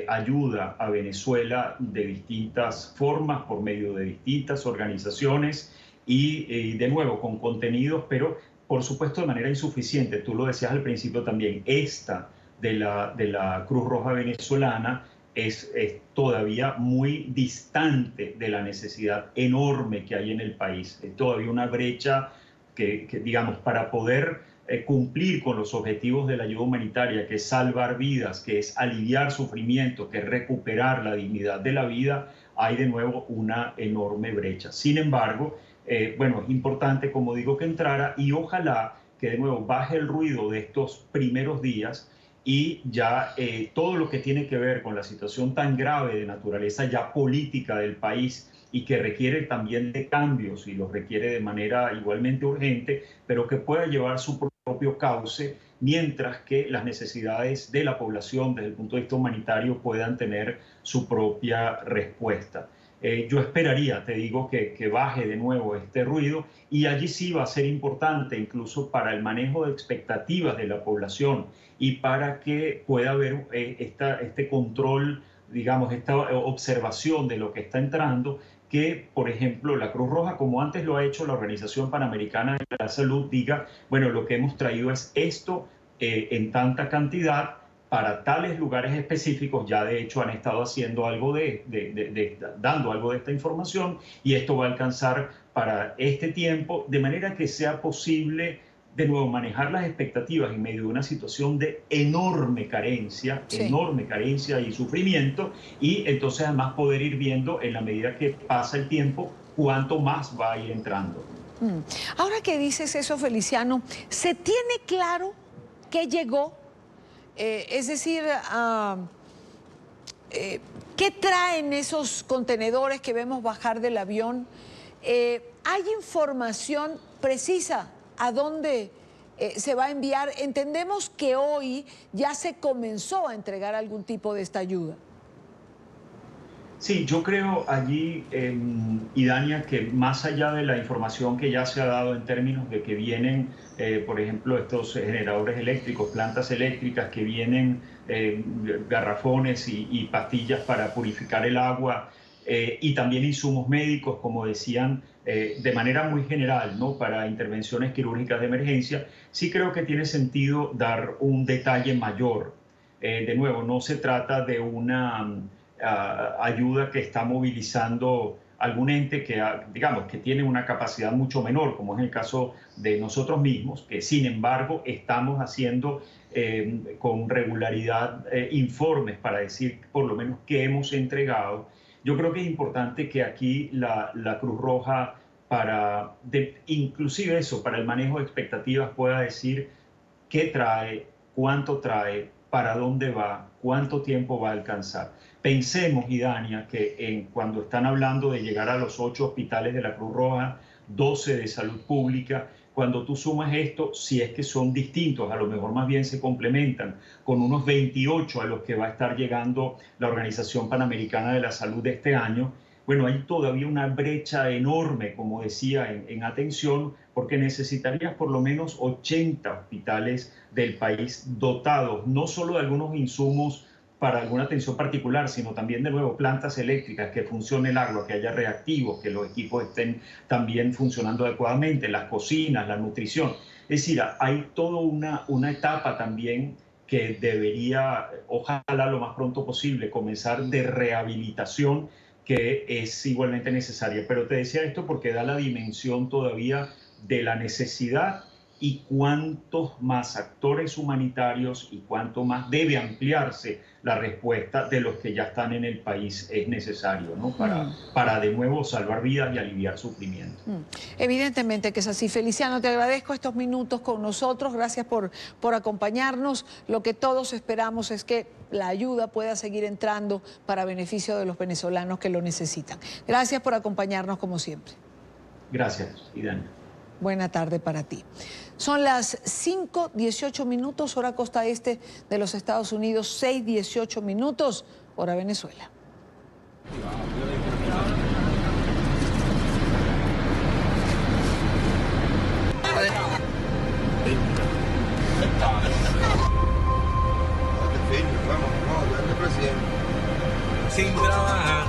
ayuda a Venezuela de distintas formas, por medio de distintas organizaciones y de nuevo, con contenidos, pero por supuesto de manera insuficiente. Tú lo decías al principio también, esta de la Cruz Roja Venezolana es todavía muy distante de la necesidad enorme que hay en el país. Es todavía una brecha que digamos, para poder cumplir con los objetivos de la ayuda humanitaria, que es salvar vidas, que es aliviar sufrimiento, que es recuperar la dignidad de la vida, hay de nuevo una enorme brecha. Sin embargo, bueno, es importante, como digo, que entrara y ojalá que de nuevo baje el ruido de estos primeros días y ya todo lo que tiene que ver con la situación tan grave de naturaleza ya política del país y que requiere también de cambios y los requiere de manera igualmente urgente, pero que pueda llevar su propio cauce, mientras que las necesidades de la población desde el punto de vista humanitario puedan tener su propia respuesta. Yo esperaría, te digo, que baje de nuevo este ruido y allí sí va a ser importante incluso para el manejo de expectativas de la población y para que pueda haber este control, digamos, esta observación de lo que está entrando, que, por ejemplo, la Cruz Roja, como antes lo ha hecho la Organización Panamericana de la Salud, diga, bueno, lo que hemos traído es esto en tanta cantidad, para tales lugares específicos. Ya de hecho han estado haciendo algo dando algo de esta información y esto va a alcanzar para este tiempo, de manera que sea posible de nuevo manejar las expectativas en medio de una situación de enorme carencia y sufrimiento, y entonces además poder ir viendo en la medida que pasa el tiempo cuánto más va a ir entrando. Ahora que dices eso, Feliciano, ¿se tiene claro qué llegó? Es decir, ¿qué traen esos contenedores que vemos bajar del avión? ¿Hay información precisa a dónde se va a enviar? Entendemos que hoy ya se comenzó a entregar algún tipo de esta ayuda. Sí, yo creo allí, Idania, que más allá de la información que ya se ha dado en términos de que vienen, por ejemplo, estos generadores eléctricos, plantas eléctricas, que vienen garrafones y pastillas para purificar el agua, y también insumos médicos, como decían, de manera muy general, ¿no? Para intervenciones quirúrgicas de emergencia. Sí creo que tiene sentido dar un detalle mayor. De nuevo, no se trata de una ayuda que está movilizando algún ente que, digamos, que tiene una capacidad mucho menor, como es el caso de nosotros mismos, que sin embargo estamos haciendo con regularidad informes para decir por lo menos qué hemos entregado. Yo creo que es importante que aquí la Cruz Roja, inclusive eso, para el manejo de expectativas, pueda decir qué trae, cuánto trae, para dónde va, cuánto tiempo va a alcanzar. Pensemos, Idania, que cuando están hablando de llegar a los 8 hospitales de la Cruz Roja, 12 de salud pública, cuando tú sumas esto, si es que son distintos, a lo mejor más bien se complementan, con unos 28 a los que va a estar llegando la Organización Panamericana de la Salud de este año, bueno, hay todavía una brecha enorme, como decía, en atención, porque necesitarías por lo menos 80 hospitales del país dotados, no solo de algunos insumos para alguna atención particular, sino también, de nuevo, plantas eléctricas, que funcione el agua, que haya reactivos, que los equipos estén también funcionando adecuadamente, las cocinas, la nutrición. Es decir, hay toda una etapa también que debería, ojalá lo más pronto posible, comenzar de rehabilitación, que es igualmente necesaria. Pero te decía esto porque da la dimensión todavía de la necesidad y cuántos más actores humanitarios y cuánto más debe ampliarse la respuesta de los que ya están en el país es necesario, ¿no? Para de nuevo salvar vidas y aliviar sufrimiento. Evidentemente que es así. Feliciano, te agradezco estos minutos con nosotros, gracias por acompañarnos. Lo que todos esperamos es que la ayuda pueda seguir entrando para beneficio de los venezolanos que lo necesitan. Gracias por acompañarnos como siempre. Gracias, Idania. Buena tarde para ti. Son las 5:18 minutos, hora costa este de los Estados Unidos, 6:18 minutos, hora Venezuela. Sin trabajar.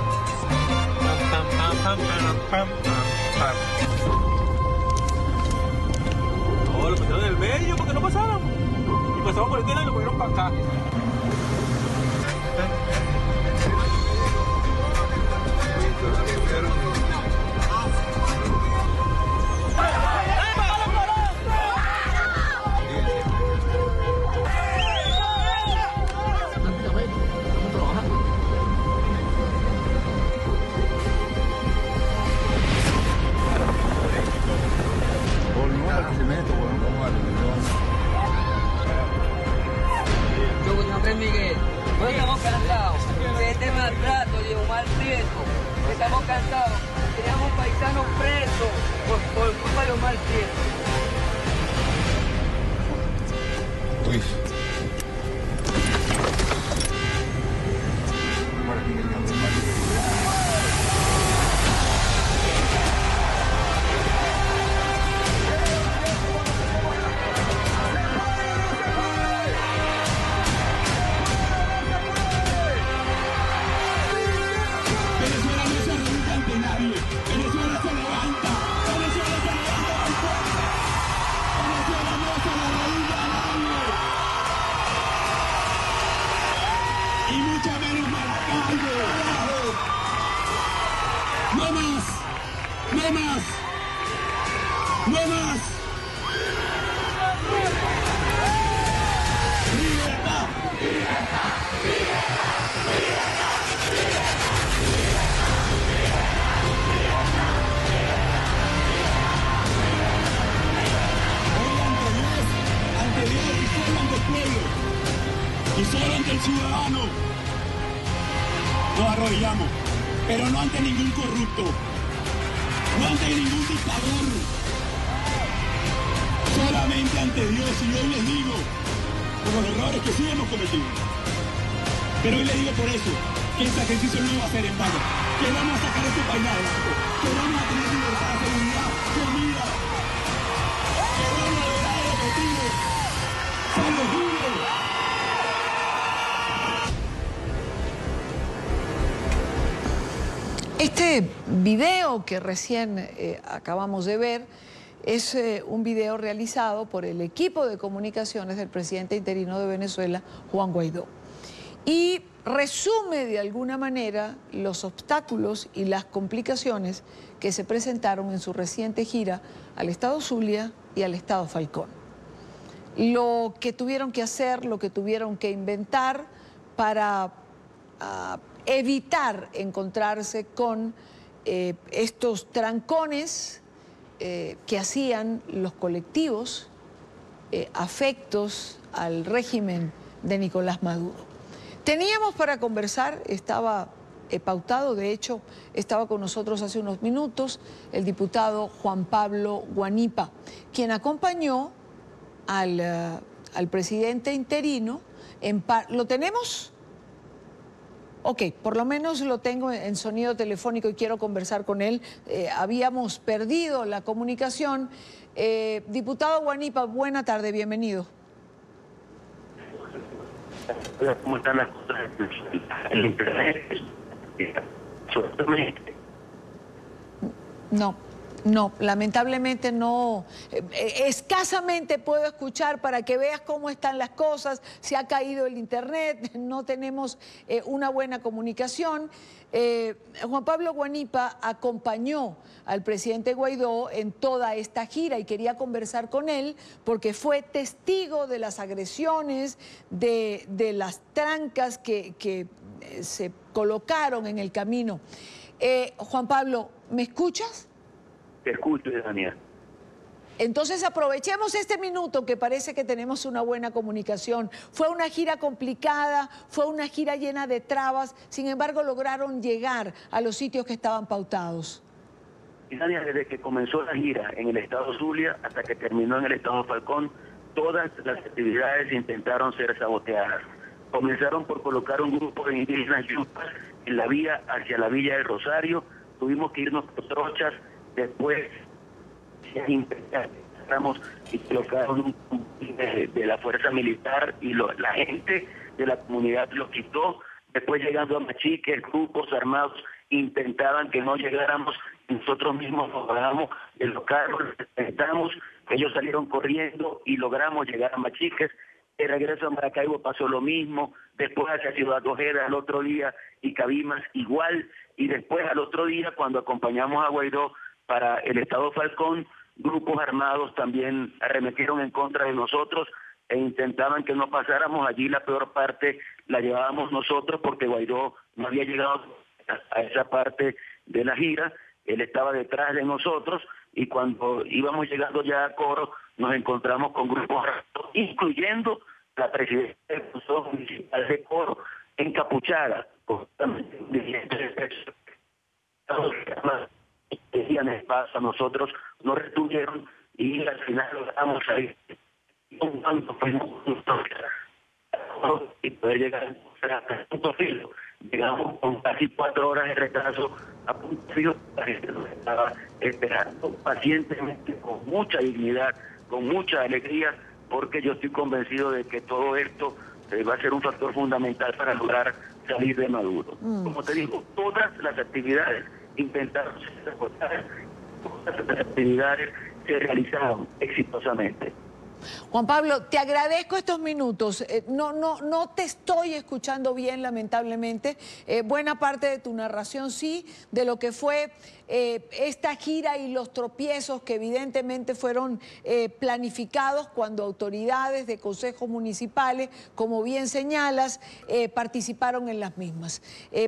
No, lo pusieron en el medio porque no pasaron. Y pasamos por el tela y lo pusieron para acá. Miguel, no estamos cansados de este maltrato y un mal prieto. Estamos cansados. Teníamos paisanos presos por culpa de los mal prietos. Y solo ante el ciudadano nos arrodillamos, pero no ante ningún corrupto, no ante ningún dictador, solamente ante Dios. Y hoy les digo por los errores que sí hemos cometido, pero hoy les digo por eso que este ejercicio no va a ser en vano, que vamos a sacar este país adelante, que vamos a tener libertad, seguridad, comida, que vamos a lograr el objetivo. ¡Se lo juro! Este video que recién acabamos de ver es un video realizado por el equipo de comunicaciones del presidente interino de Venezuela, Juan Guaidó. Y resume de alguna manera los obstáculos y las complicaciones que se presentaron en su reciente gira al estado Zulia y al estado Falcón. Lo que tuvieron que hacer, lo que tuvieron que inventar para evitar encontrarse con estos trancones que hacían los colectivos afectos al régimen de Nicolás Maduro. Teníamos para conversar, estaba pautado, de hecho, estaba con nosotros hace unos minutos el diputado Juan Pablo Guanipa, quien acompañó al presidente interino. ¿Lo tenemos? Ok, por lo menos lo tengo en sonido telefónico y quiero conversar con él. Habíamos perdido la comunicación. Diputado Guanipa, buena tarde, bienvenido. ¿Cómo están las cosas en el internet? No, lamentablemente no. Escasamente puedo escuchar para que veas cómo están las cosas. Se ha caído el internet, no tenemos una buena comunicación. Juan Pablo Guanipa acompañó al presidente Guaidó en toda esta gira y quería conversar con él porque fue testigo de las agresiones, de las trancas que se colocaron en el camino. Juan Pablo, ¿me escuchas? Te escucho, Daniel. Entonces aprovechemos este minuto que parece que tenemos una buena comunicación. Fue una gira complicada, fue una gira llena de trabas, sin embargo lograron llegar a los sitios que estaban pautados. Daniel, desde que comenzó la gira en el estado Zulia hasta que terminó en el estado Falcón, todas las actividades intentaron ser saboteadas. Comenzaron por colocar un grupo de indígenas yupas en la vía hacia la Villa del Rosario. Tuvimos que irnos por trochas. Después intentamos y colocaron de la fuerza militar y la gente de la comunidad lo quitó. Después, llegando a Machique, grupos armados intentaban que no llegáramos. Nosotros mismos nos bajamos de los carros, ellos salieron corriendo y logramos llegar a Machiques. El regreso a Maracaibo pasó lo mismo. Después hacia Ciudad Ojeda al otro día y Cabimas igual. Y después al otro día, cuando acompañamos a Guaidó para el estado Falcón, grupos armados también arremetieron en contra de nosotros e intentaban que no pasáramos. Allí la peor parte la llevábamos nosotros porque Guaidó no había llegado a esa parte de la gira. Él estaba detrás de nosotros y cuando íbamos llegando ya a Coro nos encontramos con grupos armados, incluyendo la presidenta del Consejo Municipal de Coro, encapuchada, decían espacio a nosotros, nos retuvieron y al final logramos salir y poder llegar a Punto Fijo. Llegamos con casi 4 horas de retraso a Punto Fijo. La gente nos estaba esperando pacientemente, con mucha dignidad, con mucha alegría, porque yo estoy convencido de que todo esto va a ser un factor fundamental para lograr salir de Maduro. Como te digo, todas las actividades intentaron ser recortadas, todas las actividades se realizaron exitosamente. Juan Pablo, te agradezco estos minutos. No te estoy escuchando bien, lamentablemente. Buena parte de tu narración, sí, de lo que fue esta gira y los tropiezos que evidentemente fueron planificados cuando autoridades de consejos municipales, como bien señalas, participaron en las mismas.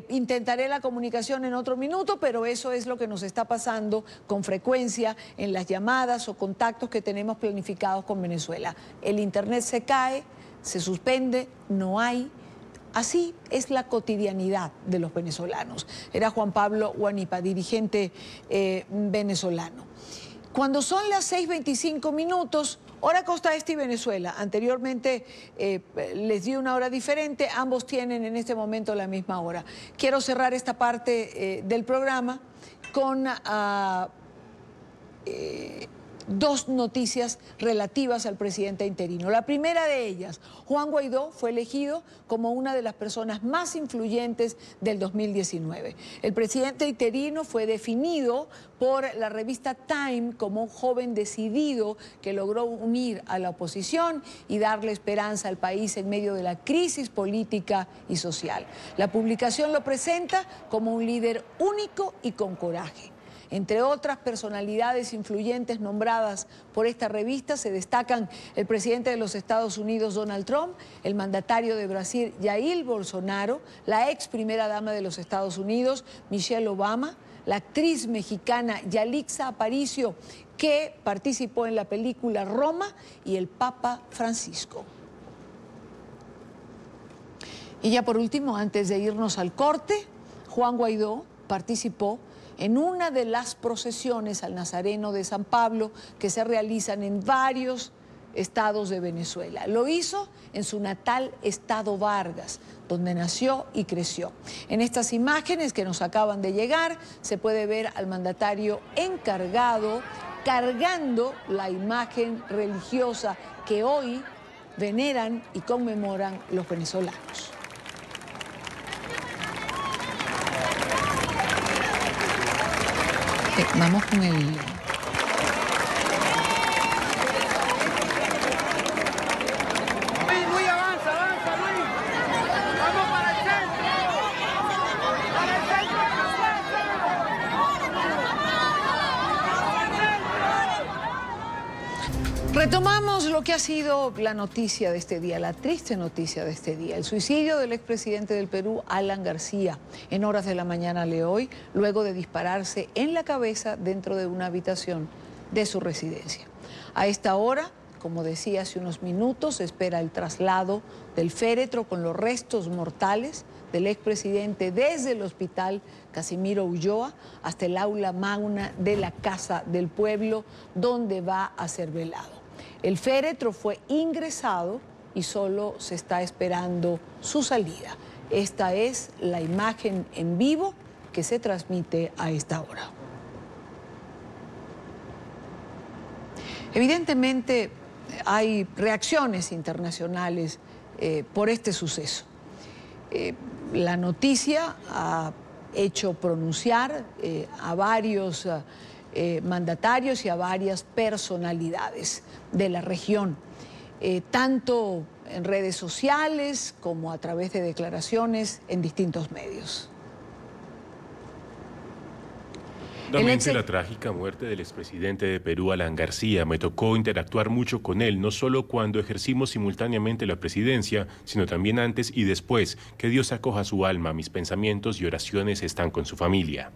Intentaré la comunicación en otro minuto, pero eso es lo que nos está pasando con frecuencia en las llamadas o contactos que tenemos planificados con Venezuela. El internet se cae, se suspende, no hay. Así es la cotidianidad de los venezolanos. Era Juan Pablo Guanipa, dirigente venezolano. Cuando son las 6:25, hora Costa Este y Venezuela. Anteriormente les di una hora diferente, ambos tienen en este momento la misma hora. Quiero cerrar esta parte del programa con dos noticias relativas al presidente interino. La primera de ellas, Juan Guaidó fue elegido como una de las personas más influyentes del 2019. El presidente interino fue definido por la revista Time como un joven decidido que logró unir a la oposición y darle esperanza al país en medio de la crisis política y social. La publicación lo presenta como un líder único y con coraje. Entre otras personalidades influyentes nombradas por esta revista se destacan el presidente de los Estados Unidos, Donald Trump, el mandatario de Brasil, Jair Bolsonaro, la ex primera dama de los Estados Unidos, Michelle Obama, la actriz mexicana Yalitza Aparicio, que participó en la película Roma, y el Papa Francisco. Y ya por último, antes de irnos al corte, Juan Guaidó participó en una de las procesiones al Nazareno de San Pablo que se realizan en varios estados de Venezuela. Lo hizo en su natal estado Vargas, donde nació y creció. En estas imágenes que nos acaban de llegar se puede ver al mandatario encargado cargando la imagen religiosa que hoy veneran y conmemoran los venezolanos. Vamos con el... Luis, avanza, Luis. Vamos para el centro. Para el centro. Retomamos lo que ha sido la noticia de este día, la triste noticia de este día, el suicidio del expresidente del Perú, Alan García, en horas de la mañana de hoy, luego de dispararse en la cabeza dentro de una habitación de su residencia. A esta hora, como decía hace unos minutos, se espera el traslado del féretro con los restos mortales del expresidente desde el hospital Casimiro Ulloa hasta el aula magna de la Casa del Pueblo, donde va a ser velado. El féretro fue ingresado y solo se está esperando su salida. Esta es la imagen en vivo que se transmite a esta hora. Evidentemente hay reacciones internacionales por este suceso. La noticia ha hecho pronunciar a varios mandatarios y a varias personalidades de la región, tanto en redes sociales como a través de declaraciones en distintos medios. Lamento la trágica muerte del expresidente de Perú, Alan García. Me tocó interactuar mucho con él, no solo cuando ejercimos simultáneamente la presidencia, sino también antes y después. Que Dios acoja su alma, mis pensamientos y oraciones están con su familia.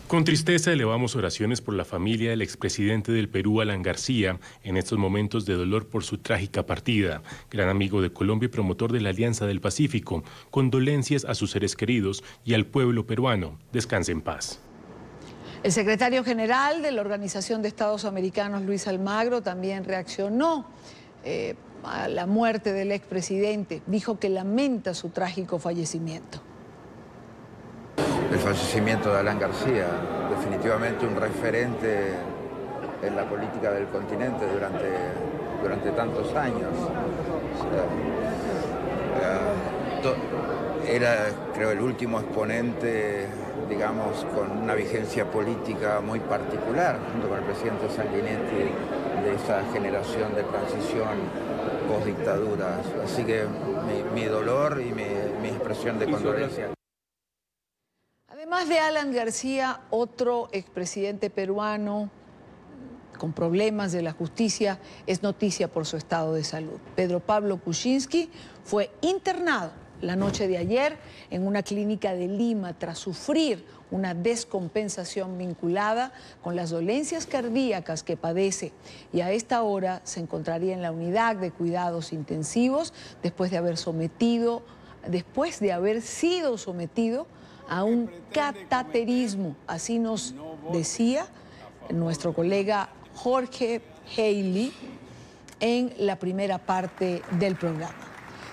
Con tristeza elevamos oraciones por la familia del expresidente del Perú, Alan García, en estos momentos de dolor por su trágica partida. Gran amigo de Colombia y promotor de la Alianza del Pacífico. Condolencias a sus seres queridos y al pueblo peruano. Descanse en paz. El secretario general de la Organización de Estados Americanos, Luis Almagro, también reaccionó a la muerte del expresidente. Dijo que lamenta su trágico fallecimiento. El fallecimiento de Alan García, definitivamente un referente en la política del continente durante tantos años. Era, creo, el último exponente, digamos, con una vigencia política muy particular, junto con el presidente Sanguinetti, de esa generación de transición post-dictadura. Así que mi dolor y mi expresión de condolencia. Además de Alan García, otro expresidente peruano con problemas de la justicia es noticia por su estado de salud. Pedro Pablo Kuczynski fue internado la noche de ayer en una clínica de Lima tras sufrir una descompensación vinculada con las dolencias cardíacas que padece, y a esta hora se encontraría en la unidad de cuidados intensivos después de haber sido sometido a un cateterismo. Así nos decía nuestro colega Jorge Haley en la primera parte del programa.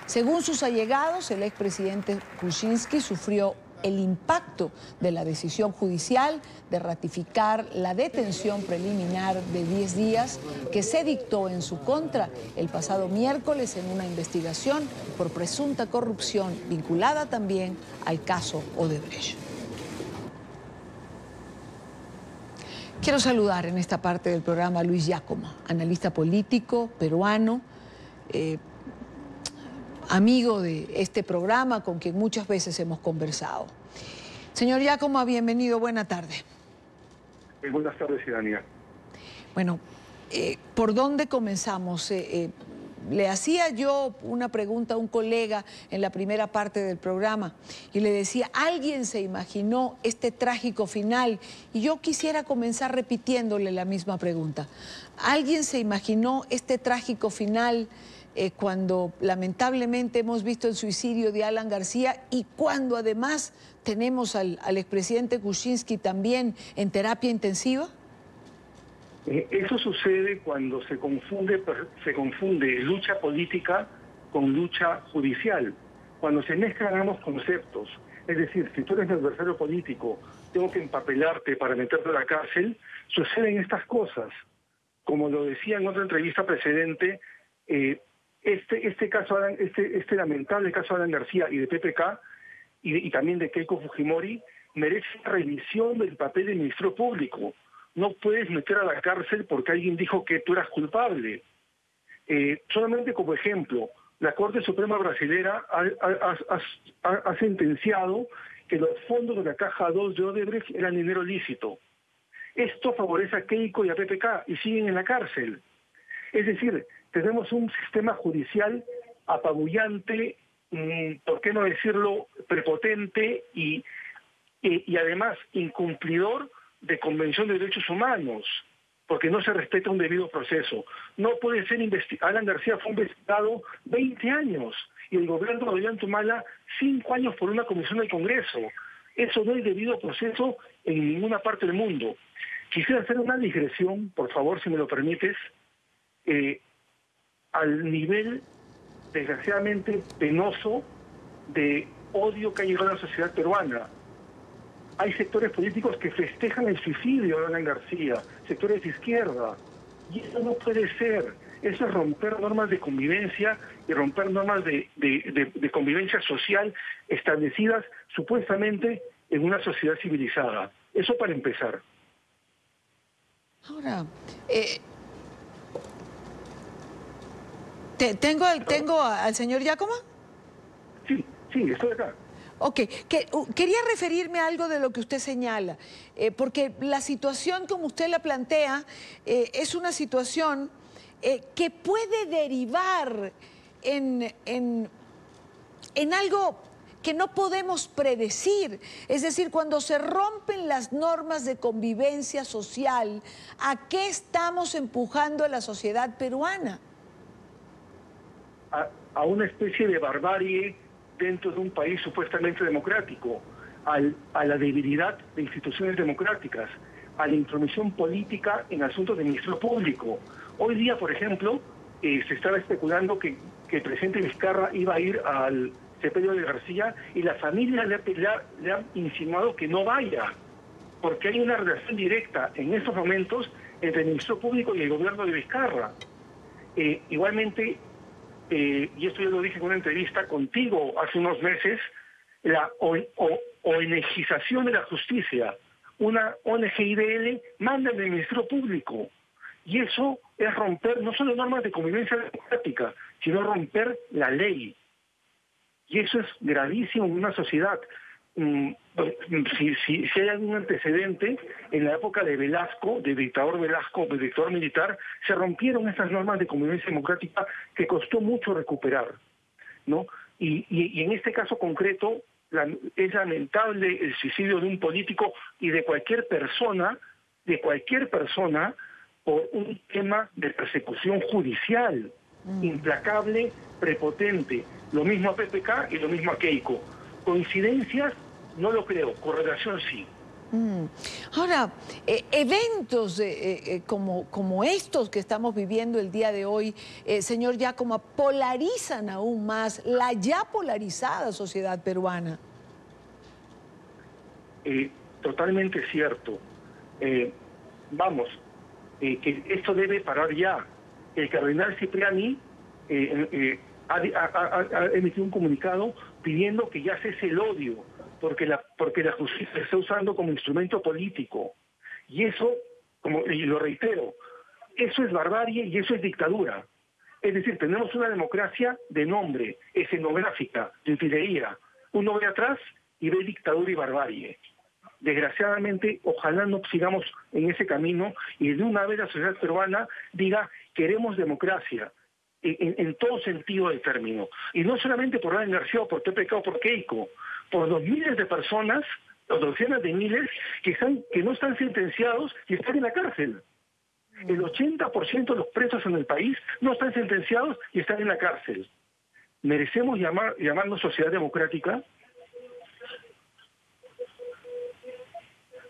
Según sus allegados, el expresidente Kuczynski sufrió el impacto de la decisión judicial de ratificar la detención preliminar de 10 días que se dictó en su contra el pasado miércoles en una investigación por presunta corrupción vinculada también al caso Odebrecht. Quiero saludar en esta parte del programa a Luis Giacomo, analista político peruano, amigo de este programa con quien muchas veces hemos conversado. Señor Giacomo, bienvenido, buena tarde. Buenas tardes, Ciudadanía. Bueno, ¿por dónde comenzamos? Le hacía yo una pregunta a un colega en la primera parte del programa y le decía, ¿alguien se imaginó este trágico final? Y yo quisiera comenzar repitiéndole la misma pregunta. ¿Alguien se imaginó este trágico final cuando lamentablemente hemos visto el suicidio de Alan García y cuando además tenemos al expresidente Kuczynski también en terapia intensiva? Eso sucede cuando se confunde lucha política con lucha judicial. Cuando se mezclan ambos conceptos. Es decir, si tú eres mi adversario político, tengo que empapelarte para meterte a la cárcel, suceden estas cosas. Como lo decía en otra entrevista precedente, este lamentable caso de Alan García y de PPK y también de Keiko Fujimori merece una revisión del papel del Ministerio Público. No puedes meter a la cárcel porque alguien dijo que tú eras culpable. Solamente como ejemplo, la Corte Suprema Brasilera ha sentenciado que los fondos de la Caja 2 de Odebrecht eran dinero lícito. Esto favorece a Keiko y a PPK y siguen en la cárcel. Es decir, tenemos un sistema judicial apabullante, por qué no decirlo, prepotente y además incumplidor de Convención de Derechos Humanos, porque no se respeta un debido proceso. No puede ser Alan García fue investigado 20 años y el gobierno de Ollanta 5 años por una comisión del Congreso. Eso no es debido proceso en ninguna parte del mundo. Quisiera hacer una digresión, por favor, si me lo permites, al nivel desgraciadamente penoso de odio que ha llegado a la sociedad peruana. Hay sectores políticos que festejan el suicidio de Alan García, sectores de izquierda, y eso no puede ser. Eso es romper normas de convivencia y romper normas de convivencia social establecidas supuestamente en una sociedad civilizada. Eso para empezar. Ahora, ¿tengo al señor Giacomo? Sí, estoy acá. Ok, quería referirme a algo de lo que usted señala, porque la situación como usted la plantea es una situación que puede derivar en algo que no podemos predecir. Es decir, cuando se rompen las normas de convivencia social, ¿a qué estamos empujando a la sociedad peruana? A una especie de barbarie dentro de un país supuestamente democrático, a la debilidad de instituciones democráticas, a la intromisión política en asuntos del Ministerio Público. Hoy día, por ejemplo, se estaba especulando que el presidente Vizcarra iba a ir al sepelio de García y la familia le ha insinuado que no vaya, porque hay una relación directa en estos momentos entre el Ministerio Público y el gobierno de Vizcarra. Igualmente, y esto yo lo dije en una entrevista contigo hace unos meses, la ONGización de la justicia. Una ONG-IDL manda en el Ministerio Público. Y eso es romper no solo normas de convivencia democrática, sino romper la ley. Y eso es gravísimo en una sociedad. Si hay algún antecedente, en la época de Velasco, del dictador Velasco, del dictador militar, se rompieron estas normas de convivencia democrática que costó mucho recuperar, ¿no? Y en este caso concreto, es lamentable el suicidio de un político y de cualquier persona, por un tema de persecución judicial, implacable, prepotente. Lo mismo a PPK y lo mismo a Keiko. ¿Coincidencias? No lo creo, correlación sí. Ahora, eventos como estos que estamos viviendo el día de hoy, señor Giacomo, polarizan aún más la ya polarizada sociedad peruana. totalmente cierto. Que esto debe parar ya. El cardenal Cipriani ha emitido un comunicado pidiendo que ya cese el odio, porque la justicia se está usando como instrumento político. Y eso, y lo reitero, eso es barbarie y eso es dictadura. Es decir, tenemos una democracia de nombre, escenográfica, de utilería. Uno ve atrás y ve dictadura y barbarie. Desgraciadamente, ojalá no sigamos en ese camino y de una vez la sociedad peruana diga, queremos democracia, en todo sentido del término. Y no solamente por Alan García o por PPK o por Keiko, por los miles de personas, los docenas de miles, que no están sentenciados y están en la cárcel. El 80% de los presos en el país no están sentenciados y están en la cárcel. ¿Merecemos llamarnos sociedad democrática?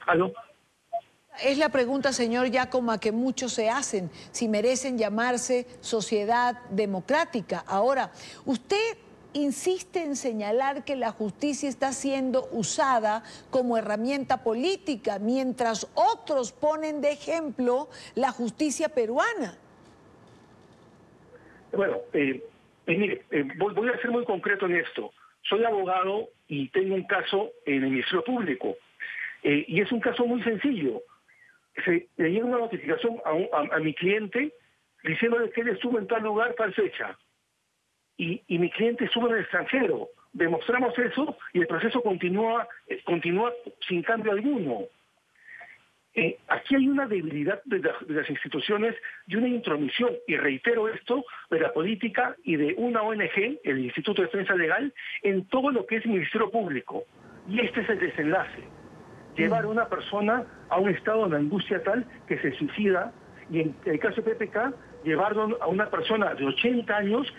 ¿Aló? Es la pregunta, señor Giacomo, que muchos se hacen, si merecen llamarse sociedad democrática. Ahora, usted insiste en señalar que la justicia está siendo usada como herramienta política, mientras otros ponen de ejemplo la justicia peruana. Bueno, mire, voy a ser muy concreto en esto. Soy abogado y tengo un caso en el Ministerio Público. Y es un caso muy sencillo. Le llega una notificación a mi cliente diciéndole que él estuvo en tal lugar, tal fecha. Y mi cliente estuvo en el extranjero. Demostramos eso y el proceso continúa sin cambio alguno. Aquí hay una debilidad de las instituciones y una intromisión, y reitero esto, de la política y de una ONG, el Instituto de Defensa Legal, en todo lo que es Ministerio Público. Y este es el desenlace. Llevar a una persona a un estado de angustia tal que se suicida, y en el caso de PPK, llevarlo a una persona de 80 años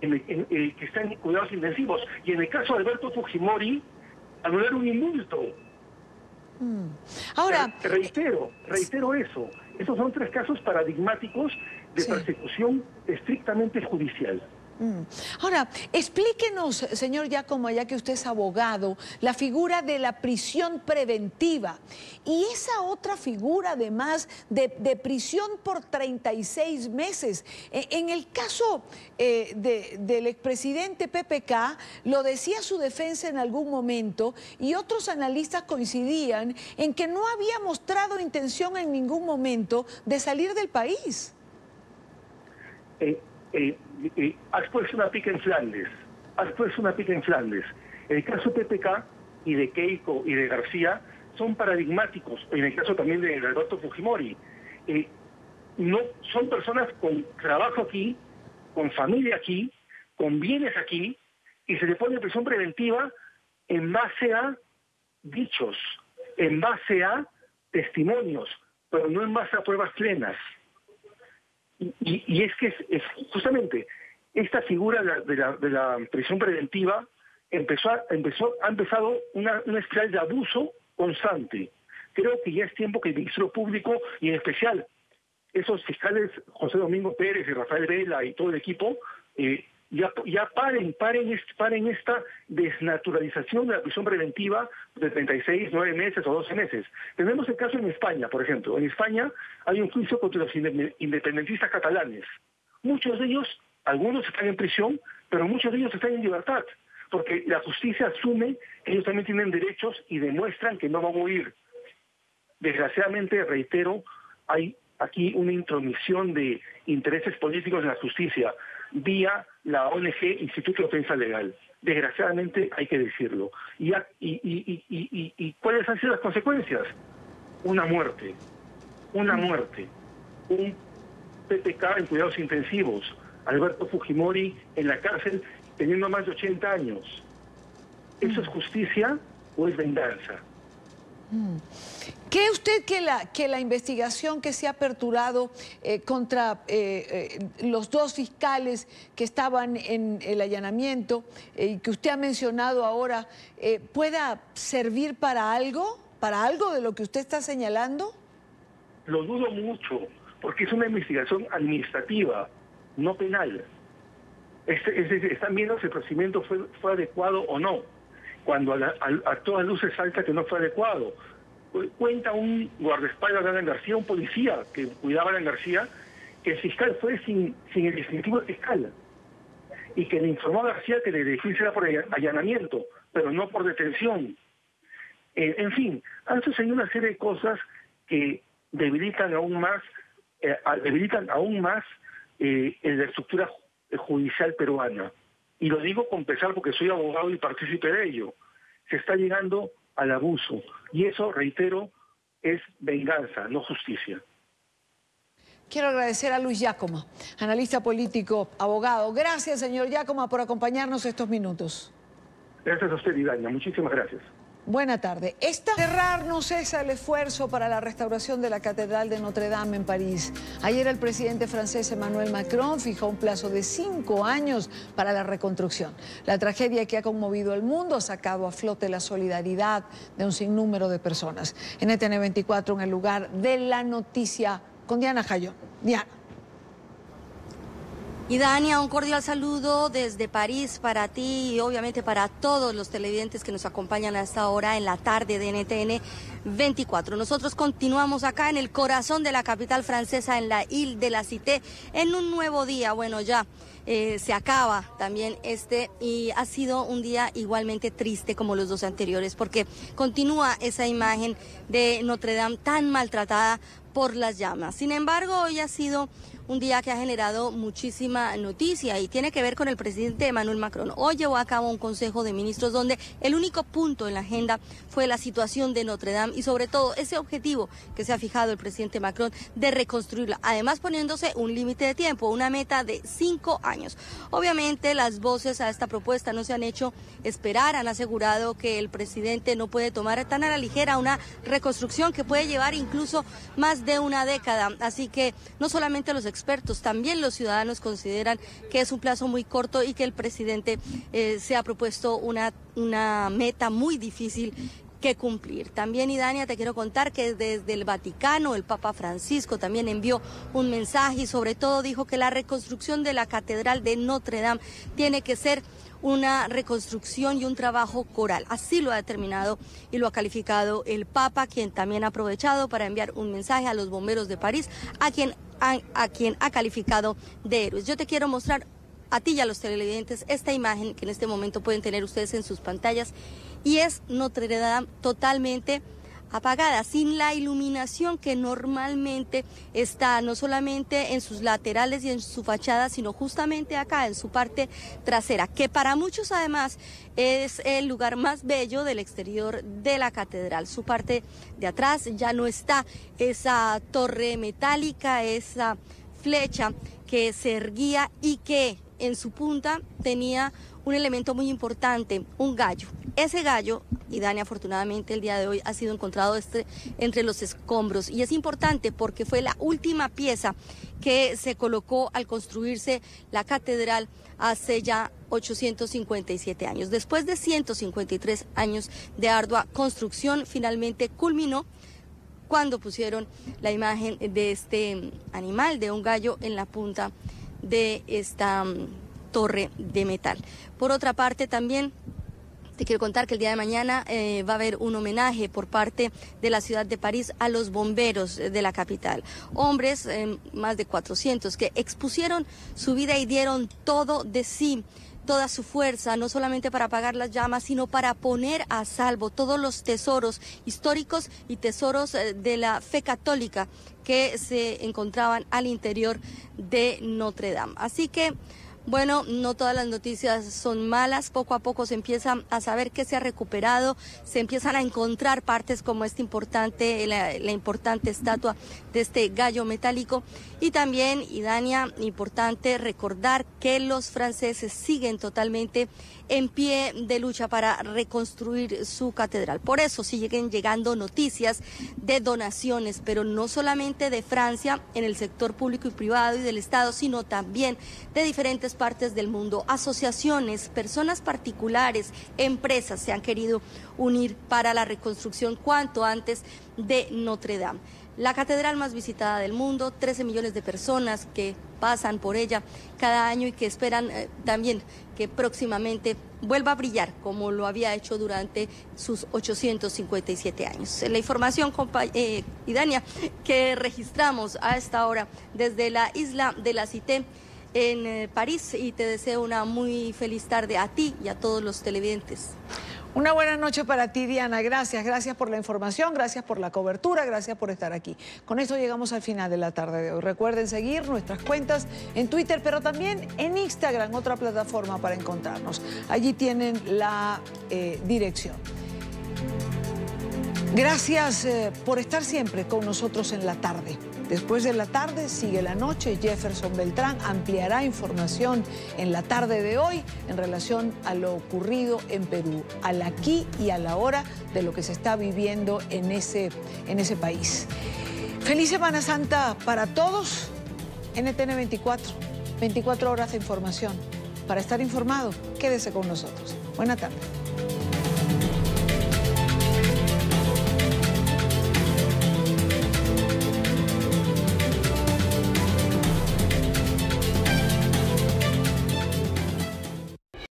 que está en cuidados intensivos. Y en el caso de Alberto Fujimori, anular un indulto. Ahora, reitero eso. Estos son 3 casos paradigmáticos de persecución estrictamente judicial. Ahora, explíquenos, señor Giacomo, ya que usted es abogado, la figura de la prisión preventiva y esa otra figura, además, de prisión por 36 meses. En el caso del expresidente PPK, lo decía su defensa en algún momento y otros analistas coincidían en que no había mostrado intención en ningún momento de salir del país. Has puesto una pica en Flandes. El caso de PPK y de Keiko y de García son paradigmáticos. En el caso también de Alberto Fujimori. No son personas con trabajo aquí, con familia aquí, con bienes aquí, y se le pone prisión preventiva en base a dichos, en base a testimonios, pero no en base a pruebas plenas. Y es que es justamente esta figura de la prisión preventiva ha empezado una espiral de abuso constante. Creo que ya es tiempo que el Ministerio Público, y en especial esos fiscales José Domingo Pérez y Rafael Vela y todo el equipo, ya paren esta desnaturalización de la prisión preventiva de 36, 9 meses o 12 meses. Tenemos el caso en España, por ejemplo. En España hay un juicio contra los independentistas catalanes. Muchos de ellos, algunos están en prisión, pero muchos de ellos están en libertad, porque la justicia asume que ellos también tienen derechos y demuestran que no van a huir. Desgraciadamente, reitero, hay aquí una intromisión de intereses políticos en la justicia vía la ONG Instituto de Defensa Legal. Desgraciadamente hay que decirlo. ¿Y cuáles han sido las consecuencias? Una muerte. Un PPK en cuidados intensivos. Alberto Fujimori en la cárcel teniendo más de 80 años. ¿Eso es justicia o es venganza? ¿Cree usted que la investigación que se ha aperturado contra los 2 fiscales que estaban en el allanamiento y que usted ha mencionado ahora pueda servir para algo de lo que usted está señalando? Lo dudo mucho, porque es una investigación administrativa, no penal. Es decir, están viendo si el procedimiento fue adecuado o no. cuando a todas luces salta que no fue adecuado. Cuenta un guardaespaldas de Alan García, un policía que cuidaba a Alan García, que el fiscal fue sin el distintivo de fiscal y que le informó a García que le difícil era por allanamiento, pero no por detención. En fin, han sucedido una serie de cosas que debilitan aún más la estructura judicial peruana. Y lo digo con pesar porque soy abogado y partícipe de ello. Se está llegando al abuso. Y eso, reitero, es venganza, no justicia. Quiero agradecer a Luis Giacomo, analista político, abogado. Gracias, señor Giacomo, por acompañarnos estos minutos. Gracias a usted, Idalia. Muchísimas gracias. Buena tarde. Cerrar no cesa el esfuerzo para la restauración de la Catedral de Notre Dame en París. Ayer el presidente francés Emmanuel Macron fijó un plazo de 5 años para la reconstrucción. La tragedia que ha conmovido al mundo ha sacado a flote la solidaridad de un sinnúmero de personas. En NTN 24, en el lugar de la noticia, con Diana Jayón. Diana. Y Dania, un cordial saludo desde París para ti y obviamente para todos los televidentes que nos acompañan a esta hora en la tarde de NTN 24. Nosotros continuamos acá en el corazón de la capital francesa, en la Ile de la Cité, en un nuevo día. Bueno, ya se acaba también y ha sido un día igualmente triste como los dos anteriores, porque continúa esa imagen de Notre Dame tan maltratada por las llamas. Sin embargo, hoy ha sido un día que ha generado muchísima noticia y tiene que ver con el presidente Emmanuel Macron. Hoy llevó a cabo un consejo de ministros donde el único punto en la agenda fue la situación de Notre Dame y sobre todo ese objetivo que se ha fijado el presidente Macron de reconstruirla, además poniéndose un límite de tiempo, una meta de 5 años. Obviamente las voces a esta propuesta no se han hecho esperar, han asegurado que el presidente no puede tomar tan a la ligera una reconstrucción que puede llevar incluso más de una década, así que no solamente los expertos, también los ciudadanos consideran que es un plazo muy corto y que el presidente se ha propuesto una meta muy difícil que cumplir. También, Idania, te quiero contar que desde el Vaticano el Papa Francisco también envió un mensaje y sobre todo dijo que la reconstrucción de la Catedral de Notre Dame tiene que ser una reconstrucción y un trabajo coral. Así lo ha determinado y lo ha calificado el Papa, quien también ha aprovechado para enviar un mensaje a los bomberos de París, a quien ha calificado de héroes. Yo te quiero mostrar a ti y a los televidentes esta imagen que en este momento pueden tener ustedes en sus pantallas y es Notre Dame totalmente apagada, sin la iluminación que normalmente está no solamente en sus laterales y en su fachada, sino justamente acá en su parte trasera, que para muchos además es el lugar más bello del exterior de la catedral. Su parte de atrás ya no está esa torre metálica, esa flecha que se erguía y que en su punta tenía un elemento muy importante, un gallo. Ese gallo, y Dani, afortunadamente el día de hoy ha sido encontrado entre los escombros y es importante porque fue la última pieza que se colocó al construirse la catedral hace ya 857 años. Después de 153 años de ardua construcción, finalmente culminó cuando pusieron la imagen de este animal, de un gallo, en la punta de esta torre de metal. Por otra parte, también te quiero contar que el día de mañana va a haber un homenaje por parte de la ciudad de París a los bomberos de la capital. Hombres, más de 400, que expusieron su vida y dieron todo de sí, toda su fuerza, no solamente para apagar las llamas, sino para poner a salvo todos los tesoros históricos y tesoros de la fe católica que se encontraban al interior de Notre Dame. Así que, bueno, no todas las noticias son malas, poco a poco se empieza a saber que se ha recuperado, se empiezan a encontrar partes como la importante estatua de este gallo metálico y también, Idania, importante recordar que los franceses siguen totalmente en pie de lucha para reconstruir su catedral. Por eso siguen llegando noticias de donaciones, pero no solamente de Francia en el sector público y privado y del Estado, sino también de diferentes partes del mundo. Asociaciones, personas particulares, empresas se han querido unir para la reconstrucción cuanto antes de Notre Dame. La catedral más visitada del mundo, 13 millones de personas que pasan por ella cada año y que esperan también que próximamente vuelva a brillar como lo había hecho durante sus 857 años. La información, Idania, que registramos a esta hora desde la isla de la Cité en París, y te deseo una muy feliz tarde a ti y a todos los televidentes. Una buena noche para ti, Diana. Gracias por la información, gracias por la cobertura, gracias por estar aquí. Con esto llegamos al final de la tarde de hoy. Recuerden seguir nuestras cuentas en Twitter, pero también en Instagram, otra plataforma para encontrarnos. Allí tienen la dirección. Gracias por estar siempre con nosotros en la tarde. Después de la tarde sigue la noche. Jefferson Beltrán ampliará información en la tarde de hoy en relación a lo ocurrido en Perú, al aquí y a la hora de lo que se está viviendo en ese país. Feliz Semana Santa para todos. NTN 24 horas de información. Para estar informado, quédese con nosotros. Buena tarde.